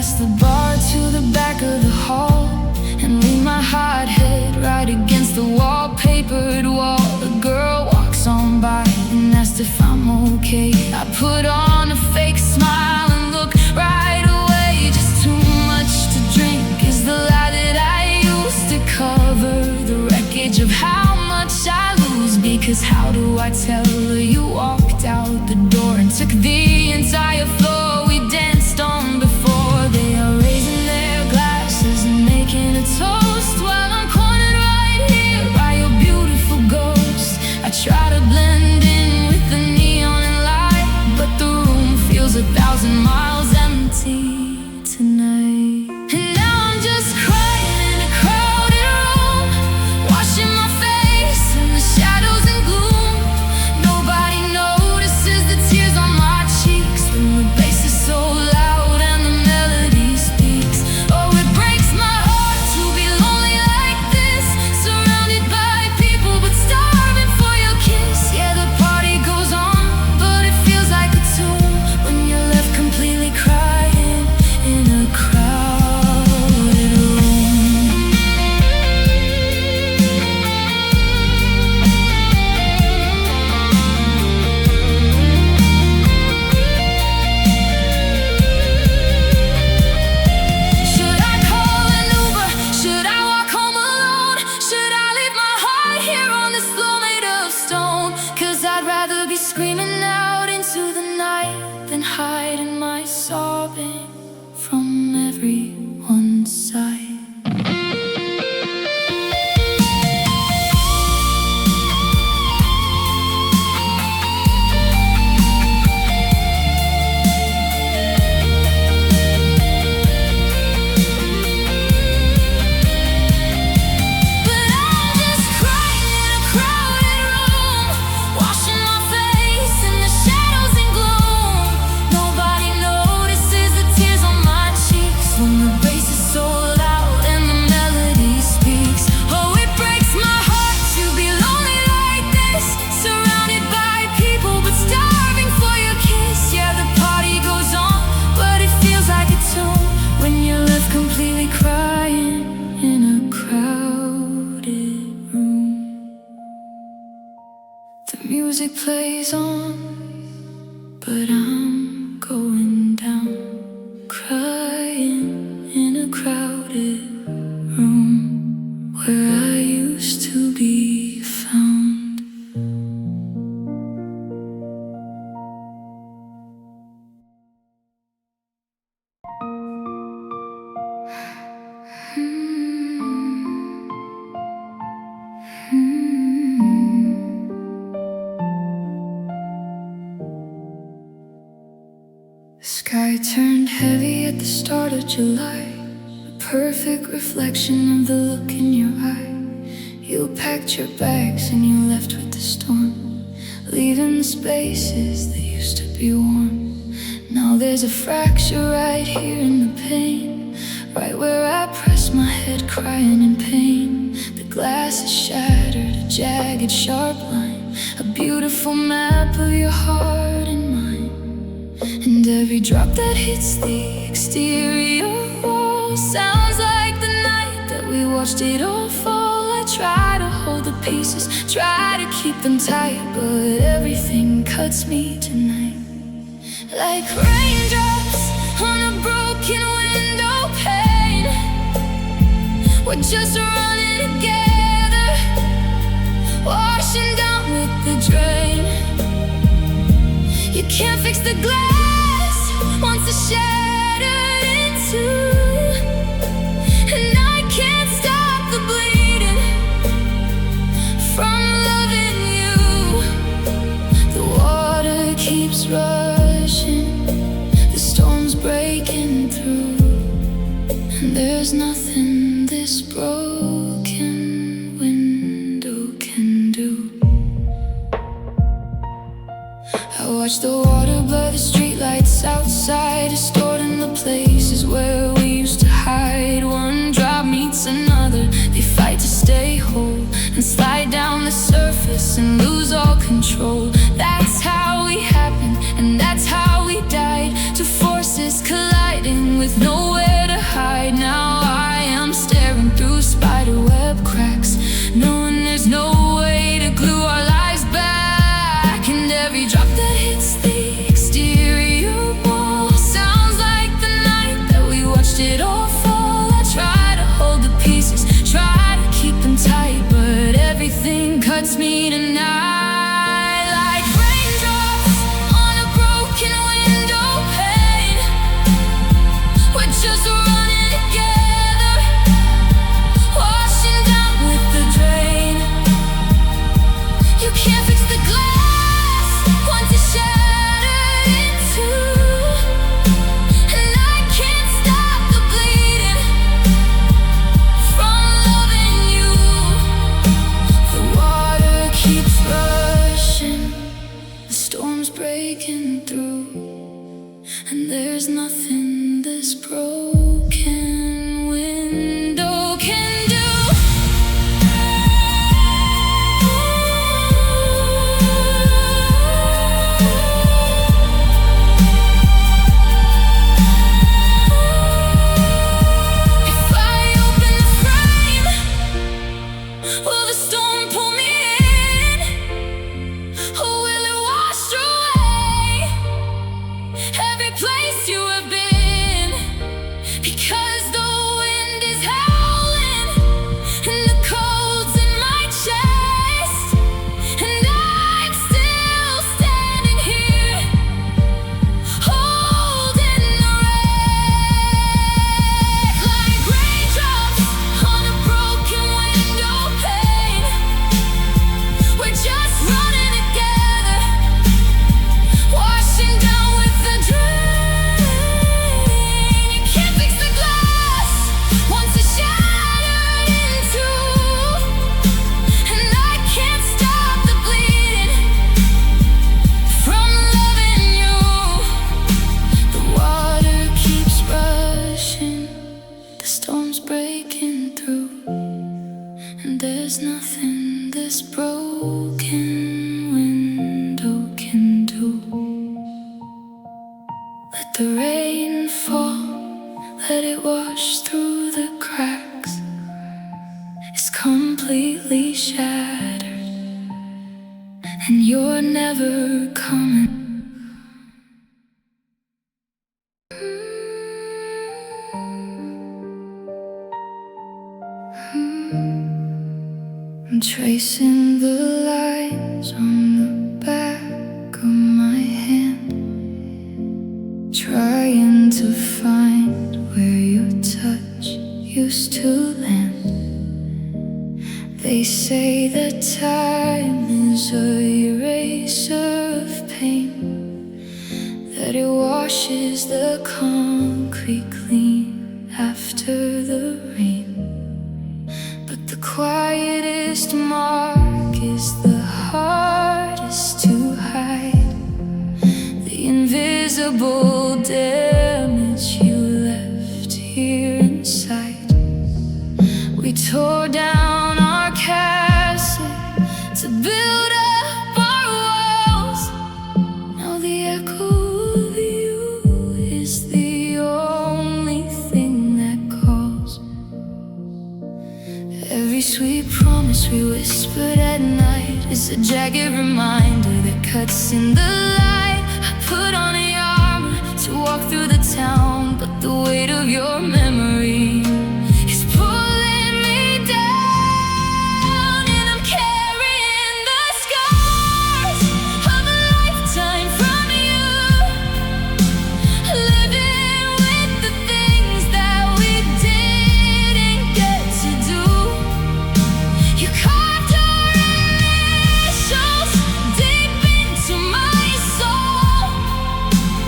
past the bar to the back of the hall, and lean my hot head right against the wallpapered wall. A girl walks on by and asks if I'm okay. I put on a fake smile and look right away. Just too much to drink is the lie that I used to cover the wreckage of how much I lose. Because how do I tell her you walked out the door and took the entire floor we danced on before? They are raising their glasses and making a toast while I'm cornered right here by your beautiful ghost. I try to blend in with the neon and light, but the room feels 1,000 miles empty tonight. And now I'm just crying in a crowded room, washing my face in the shadows and gloom. Nobody notices the tears on my cheeks when the bass is so loud and the melody speaks. Oh, it breaks my heart to be lonely like this, surrounded by people but starving for your kiss. Yeah, the party goes on, but it feels like a tomb when you're left completely crying in a crowded room. Should I call an Uber? Should I walk home alone? Should I leave my heart here on this floor made of stone? 'Cause I'd rather be screaming out into the night than hiding my sobbing from everyone's sight. But I'm just crying in a crowded room, washing my face in the shadows and gloom. Nobody notices the tears on my cheeks when the bass is so loud and the melody speaks. Oh, it breaks my heart to be lonely like this, surrounded by people but starving for your kiss. Yeah, the party goes on, but it feels like a tomb when you're left completely crying in a crowded room. The music plays on, but I'm going down, crying in a crowded room where I used to be found. The sky turned heavy at the start of July, a perfect reflection of the look in your eye. You packed your bags and you left with the storm, leaving the spaces that used to be warm. Now there's a fracture right here in the pain, right where I press my head crying in pain. The glass is shattered, a jagged sharp line, a beautiful map of your heart and mine. And every drop that hits the exterior wall sounds like the night that we watched it all fall. I try to hold the pieces, try to keep them tight, but everything cuts me tonight like raindrops on a broken window pane. We're just running together, washing down with the drain. You can't fix the glass once it's shattered in two, and I can't stop the bleeding from loving you. The water keeps rushing, the storm's breaking through, and there's nothing this broken window can do. I watch the water blur the streetlights outside, stored in the places where we used to hide. One drop meets another, they fight to stay whole and slide down the surface and lose all control. That's how we happened, and that's how we died, two forces colliding with no way And there's nothing this broken window can do. If I open the frame, will the storm pull me in? Or will it wash away every place you have been? Because the wind is howling and the cold's in my chest, and I'm still standing here holding the wreck. Like raindrops on a broken window pane, we're just running together, washing down with the drain. You can't fix the glass once it's shattered in two, and I can't stop the bleeding from loving you. The water keeps rushing, the storm's breaking through, and there's nothing this broken window can do. Let the rain fall, let it wash through the cracks. It's completely shattered, and you're never coming. I'm tracing the lines on the back of my hand, trying to find where your touch used to land. They say that time is a eraser of pain, that it washes the concrete clean after the rain. But the quietest mark is the hardest to hide, the invisible damage you left here inside. We tore down our castle to build up our walls. Now the echo of you is the only thing that calls. Every sweet promise we whispered at night is a jagged reminder that cuts in the light. I put on the armor to walk through the town, but the weight of your memory is pulling me down, and I'm carrying the scars of a lifetime from you, living with the things that we didn't get to do. You carved your initials deep into my soul,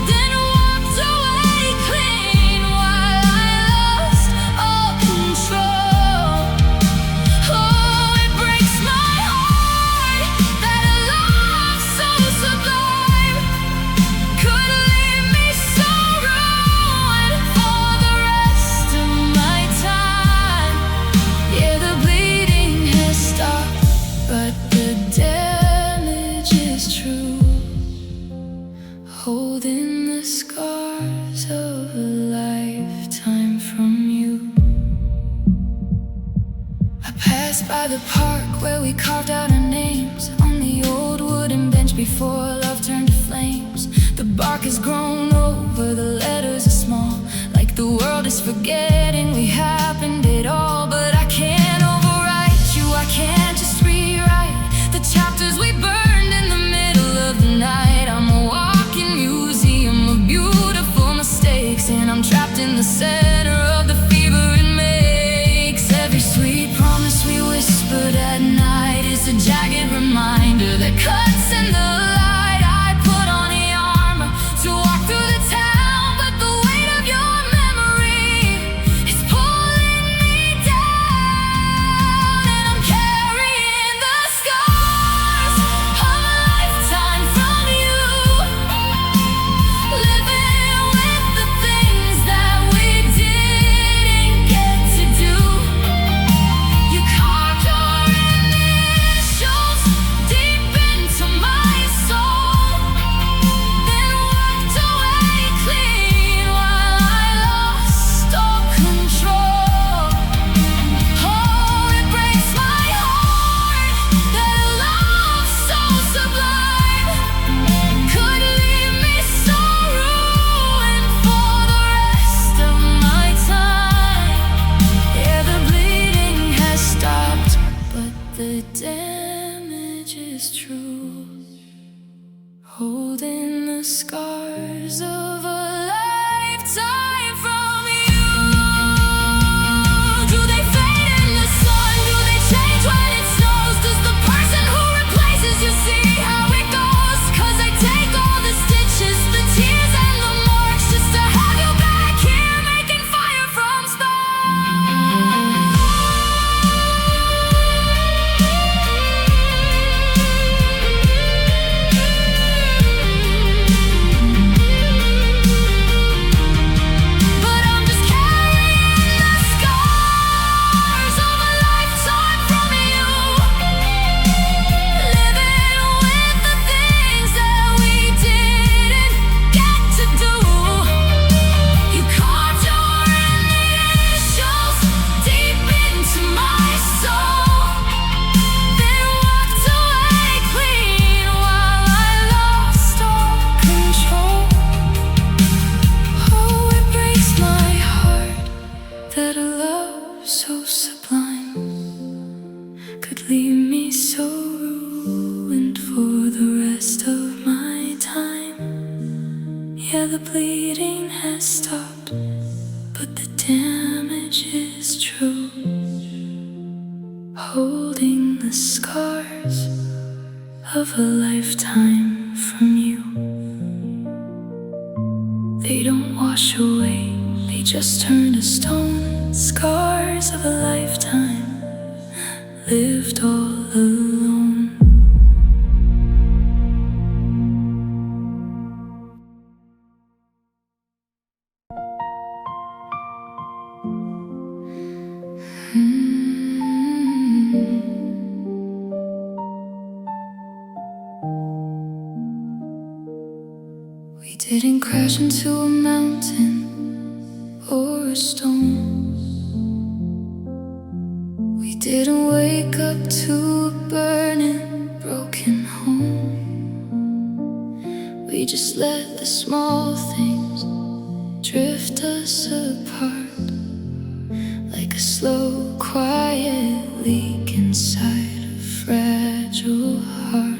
then walked away clean while I lost all control. Oh, it breaks my heart that a love so sublime could leave me so ruined for the rest of my time. Yeah, the bleeding has stopped, but the damage is true, holding the scars of a lifetime from you. I passed by the park where we carved out our names on the old wooden bench before love turned to flames. The bark has grown over, the letters are small, like the world is forgetting we happened at all. But I can't overwrite you, I can't just rewrite the chapters we burned in the middle of the night. I'm a walking museum of beautiful mistakes, and I'm trapped in the center of the fever it makes. Every sweet promise we whispered at night is a jagged reminder that cuts in the light. I put on the armor to walk through the town, but the weight of your memory is pulling me down. holding the scars of a lifetime from you. Do they fade in the sun? Do they change when it snows? Does the person who replaces you see how it goes? 'Cause I take all the stitches, the tears and the marks, just to have you back here making fire from sparks. But I'm just carrying the scars of a lifetime from you, living with the things that we didn't get to do. You carved your initials deep into my soul, then walked away clean while I lost all control. Oh, it breaks my heart that a love so sublime could leave me so ruined for the rest of my time. Yeah, the bleeding has stopped, but the damage is true. Holding the scars of a lifetime from you. They don't wash away, they just turn to stone. Scars of a lifetime lived all alone. We didn't crash into a mountain or a stone. We didn't wake up to a burning, broken home. We just let the small things drift us apart, like a slow, quiet leak inside a fragile heart.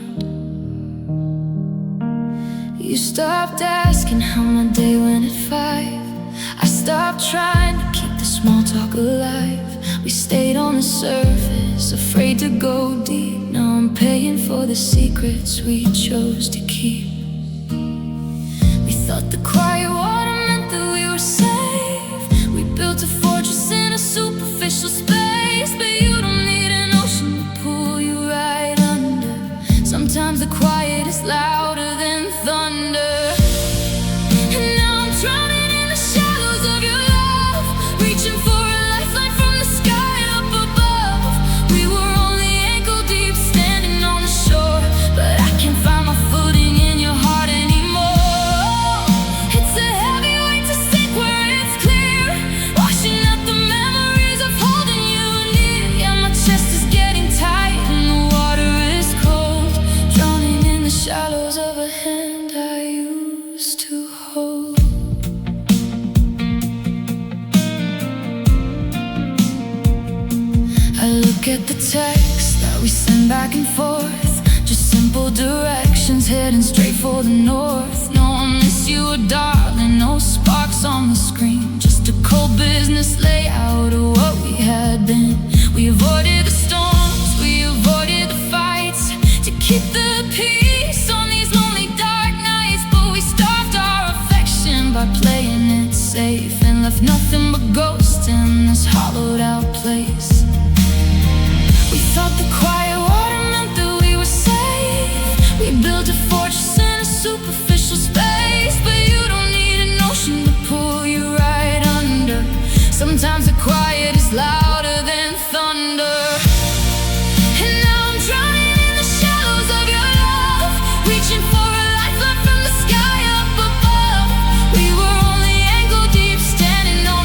You stopped asking how my day went at 5. I stopped trying to keep the small talk alive. We stayed on the surface, afraid to go deep. Now I'm paying for the secrets we chose to keep. We thought the quiet water meant that we were safe. We built a fortress in a superficial space, but you don't need an ocean to pull you right under. Sometimes the quiet is louder than thunder. And now I'm drowning in the shadows of your love, reaching for a lifeline from the sky up above. We were only ankle deep, standing on the shore, but I can't find my footing in your heart anymore. It's a heavy weight to sink where it's clear, washing out the memories of holding you near. Yeah, my chest is getting tight and the water is cold, drowning in the shallows of a hand I used to hold. I look at the text that we send back and forth, just simple directions heading straight for the north. No, I miss you, darling, no sparks on the screen, just a cold business layout of what we had been. We avoided the storms, we avoided the fights, to keep the peace on these lonely dark nights. But we starved our affection by playing it safe, and left nothing but ghosts in this hollowed out place. We thought the quiet water meant that we were safe. We built a fortress in a superficial space, but you don't need an ocean to pull you right under. Sometimes the quiet is louder than thunder. And now I'm drowning in the shadows of your love, reaching for a lifeline from the sky up above. We were only ankle deep, standing on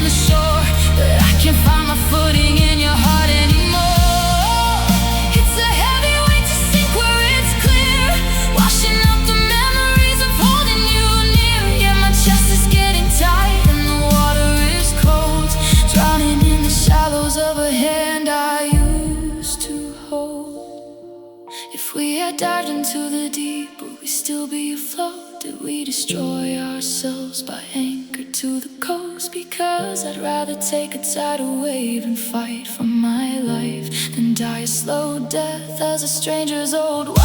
still be afloat? Did we destroy ourselves by anchor to the coast? Because I'd rather take a tidal wave and fight for my life than die a slow death as a stranger's old wife.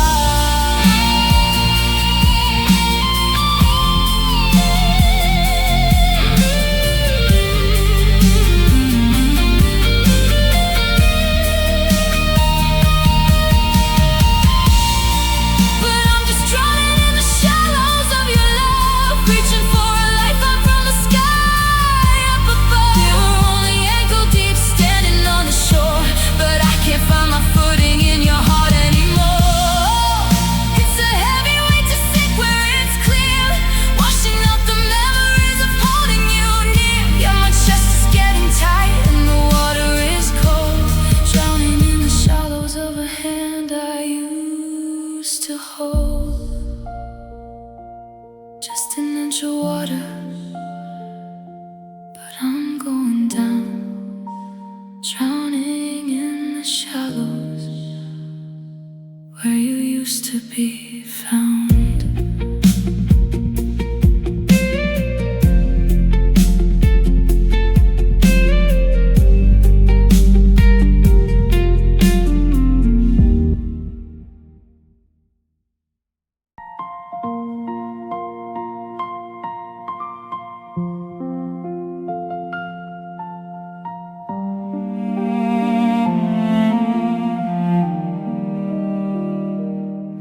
To hold just an inch of water, but I'm going down, drowning in the shallows where you used to be found.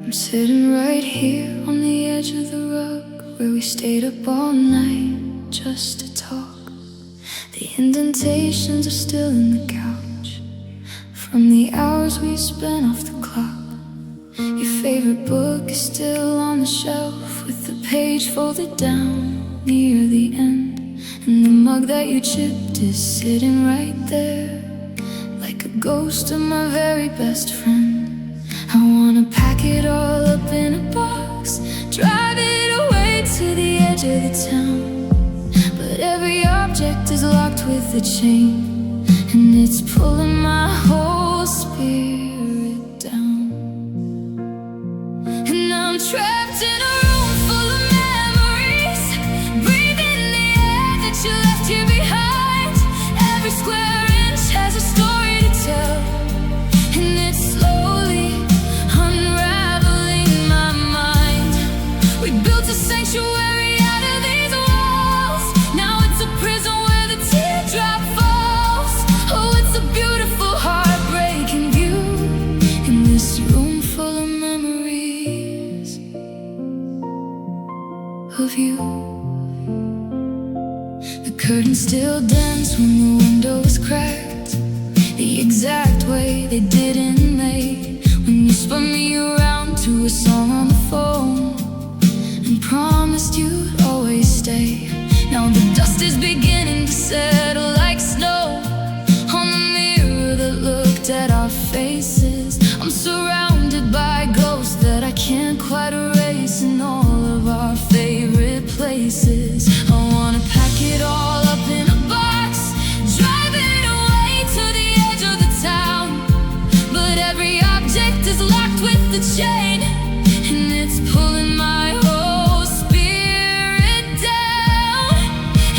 I'm sitting right here on the edge of the rug where we stayed up all night just to talk. The indentations are still in the couch from the hours we spent off the clock. Your favorite book is still on the shelf with the page folded down near the end, and the mug that you chipped is sitting right there like a ghost of my very best friend. I wanna pack it all up in a box, drive it away to the edge of the town, but every object is locked with a chain, and it's pulling my whole spirit down. And I'm trapped in a room full of memories, breathing the air that you left here behind. Every square inch has a story to tell, and it's slowly unraveling my mind. We built a sanctuary out of these walls, now it's a prison where the teardrop falls. Oh, it's a beautiful heartbreaking view in this room full of memories of you. The curtains still dance when the window was cracked, the exact way they did in May, when you spun me around to a song on the phone and promised you'd always stay. Now the dust is beginning to settle like snow on the mirror that looked at our faces. I'm surrounded by ghosts that I can't quite erase in all of our favorite places. I wanna pack it all up in a box, drive it away to the edge of the town, but every object is locked with the chain, and it's pulling my whole spirit down.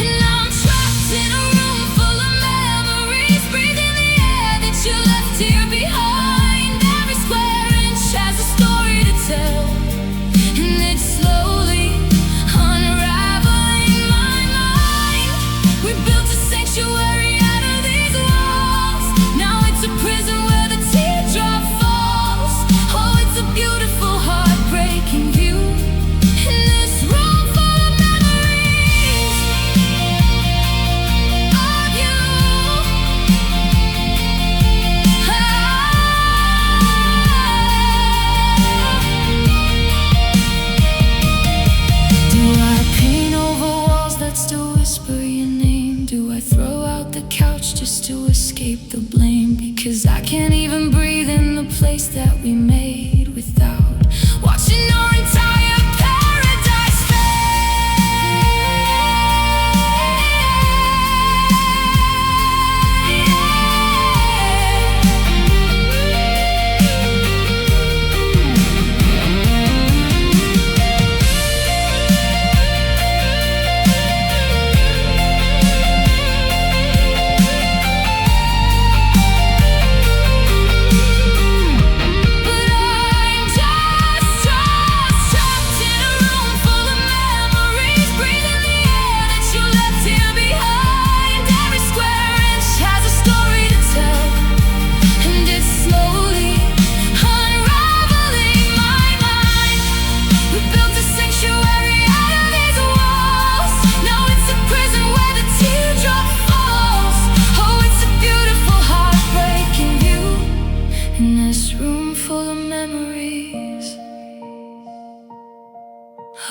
And I'm trapped in a room full of memories, breathing the air that you left here behind. Every square inch has a story to tell,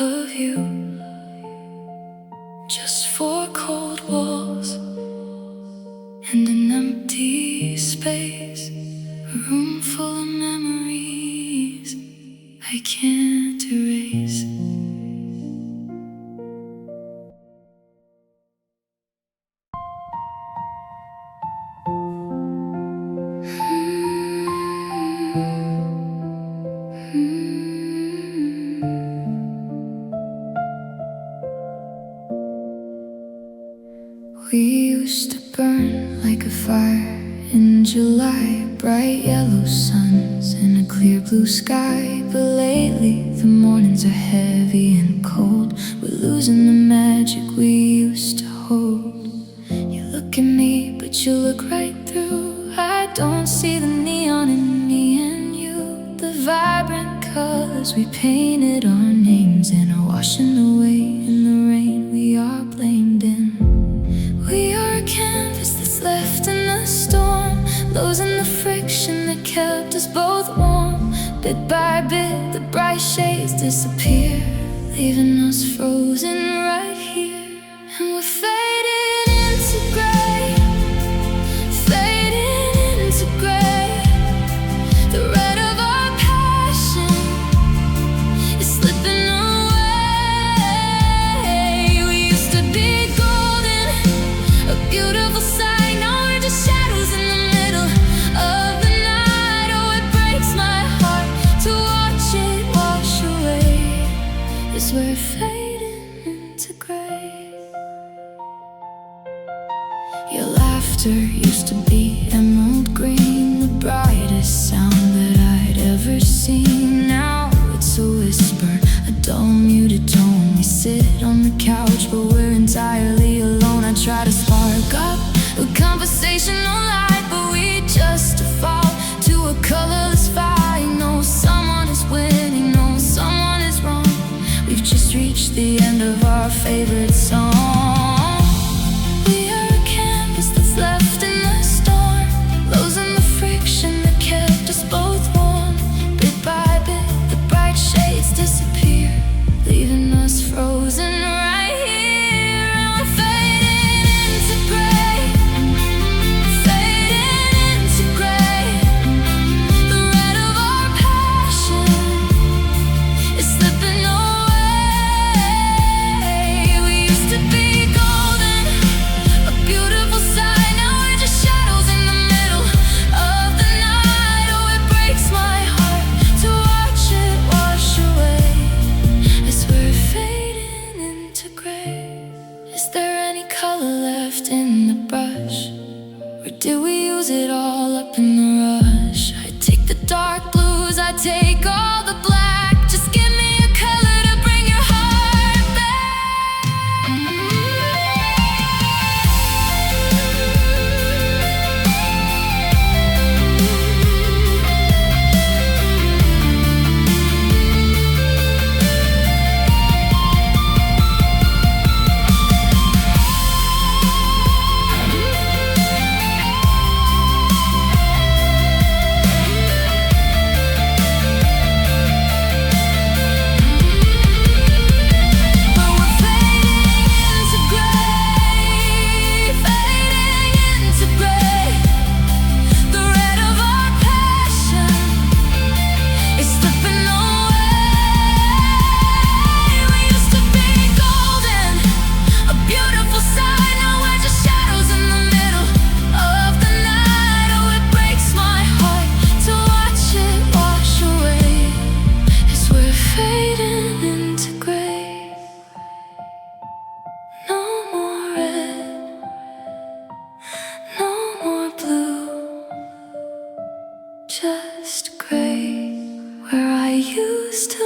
of you, just four cold walls and an empty space, a room full of memories I can't erase. We used to burn like a fire in July, bright yellow suns in a clear blue sky. But lately the mornings are heavy and cold. We're losing the magic we used to hold. You look at me, but you look right through. I don't see the neon in me and you. The vibrant colors we painted our names in are washing away in the rain. We are blamed in. We are a canvas that's left in the storm, losing the friction that kept us both warm. Bit by bit, the bright shades disappear, leaving us frozen right here. And we're fading into gray, fading into gray. The red of our passion is slipping away. We used to be golden, a beautiful sight. Now we're just shadows in the middle of the night. Oh, it breaks my heart to watch it wash away as we're fading into gray. Your laughter used to be emerald green, the brightest sound that I'd ever seen. Now it's a whisper, a dull muted tone. We sit on the couch, but we're entirely alone. I try to spark up a conversation online, but we just default to a colorless fight. No, someone is winning, no, someone is wrong. We've just reached the end of our favorite song. We are a canvas that's left in the storm, losing the friction that kept us both warm. Bit by bit, the bright shades disappear, leaving us frozen right here. And we're fading into gray, fading into gray. The red of our passion is slipping away. We used to be golden, a beautiful sight. Now we're just shadows in the middle of the night. Oh, it breaks my heart to watch it wash away as we're fading into gray. Is there any color left in the brush, or did we use it all up in the rush? I take the dark blues, I take all the black. Just give me a color to bring your heart back. But we're fading into gray, fading into gray. The red of our passion is slipping away. We used to be golden, a beautiful sight. Now we're just shadows in the middle of the night. Oh, it breaks my heart to watch it wash away as we're fading into gray. No more red, no more blue, just gray where I used to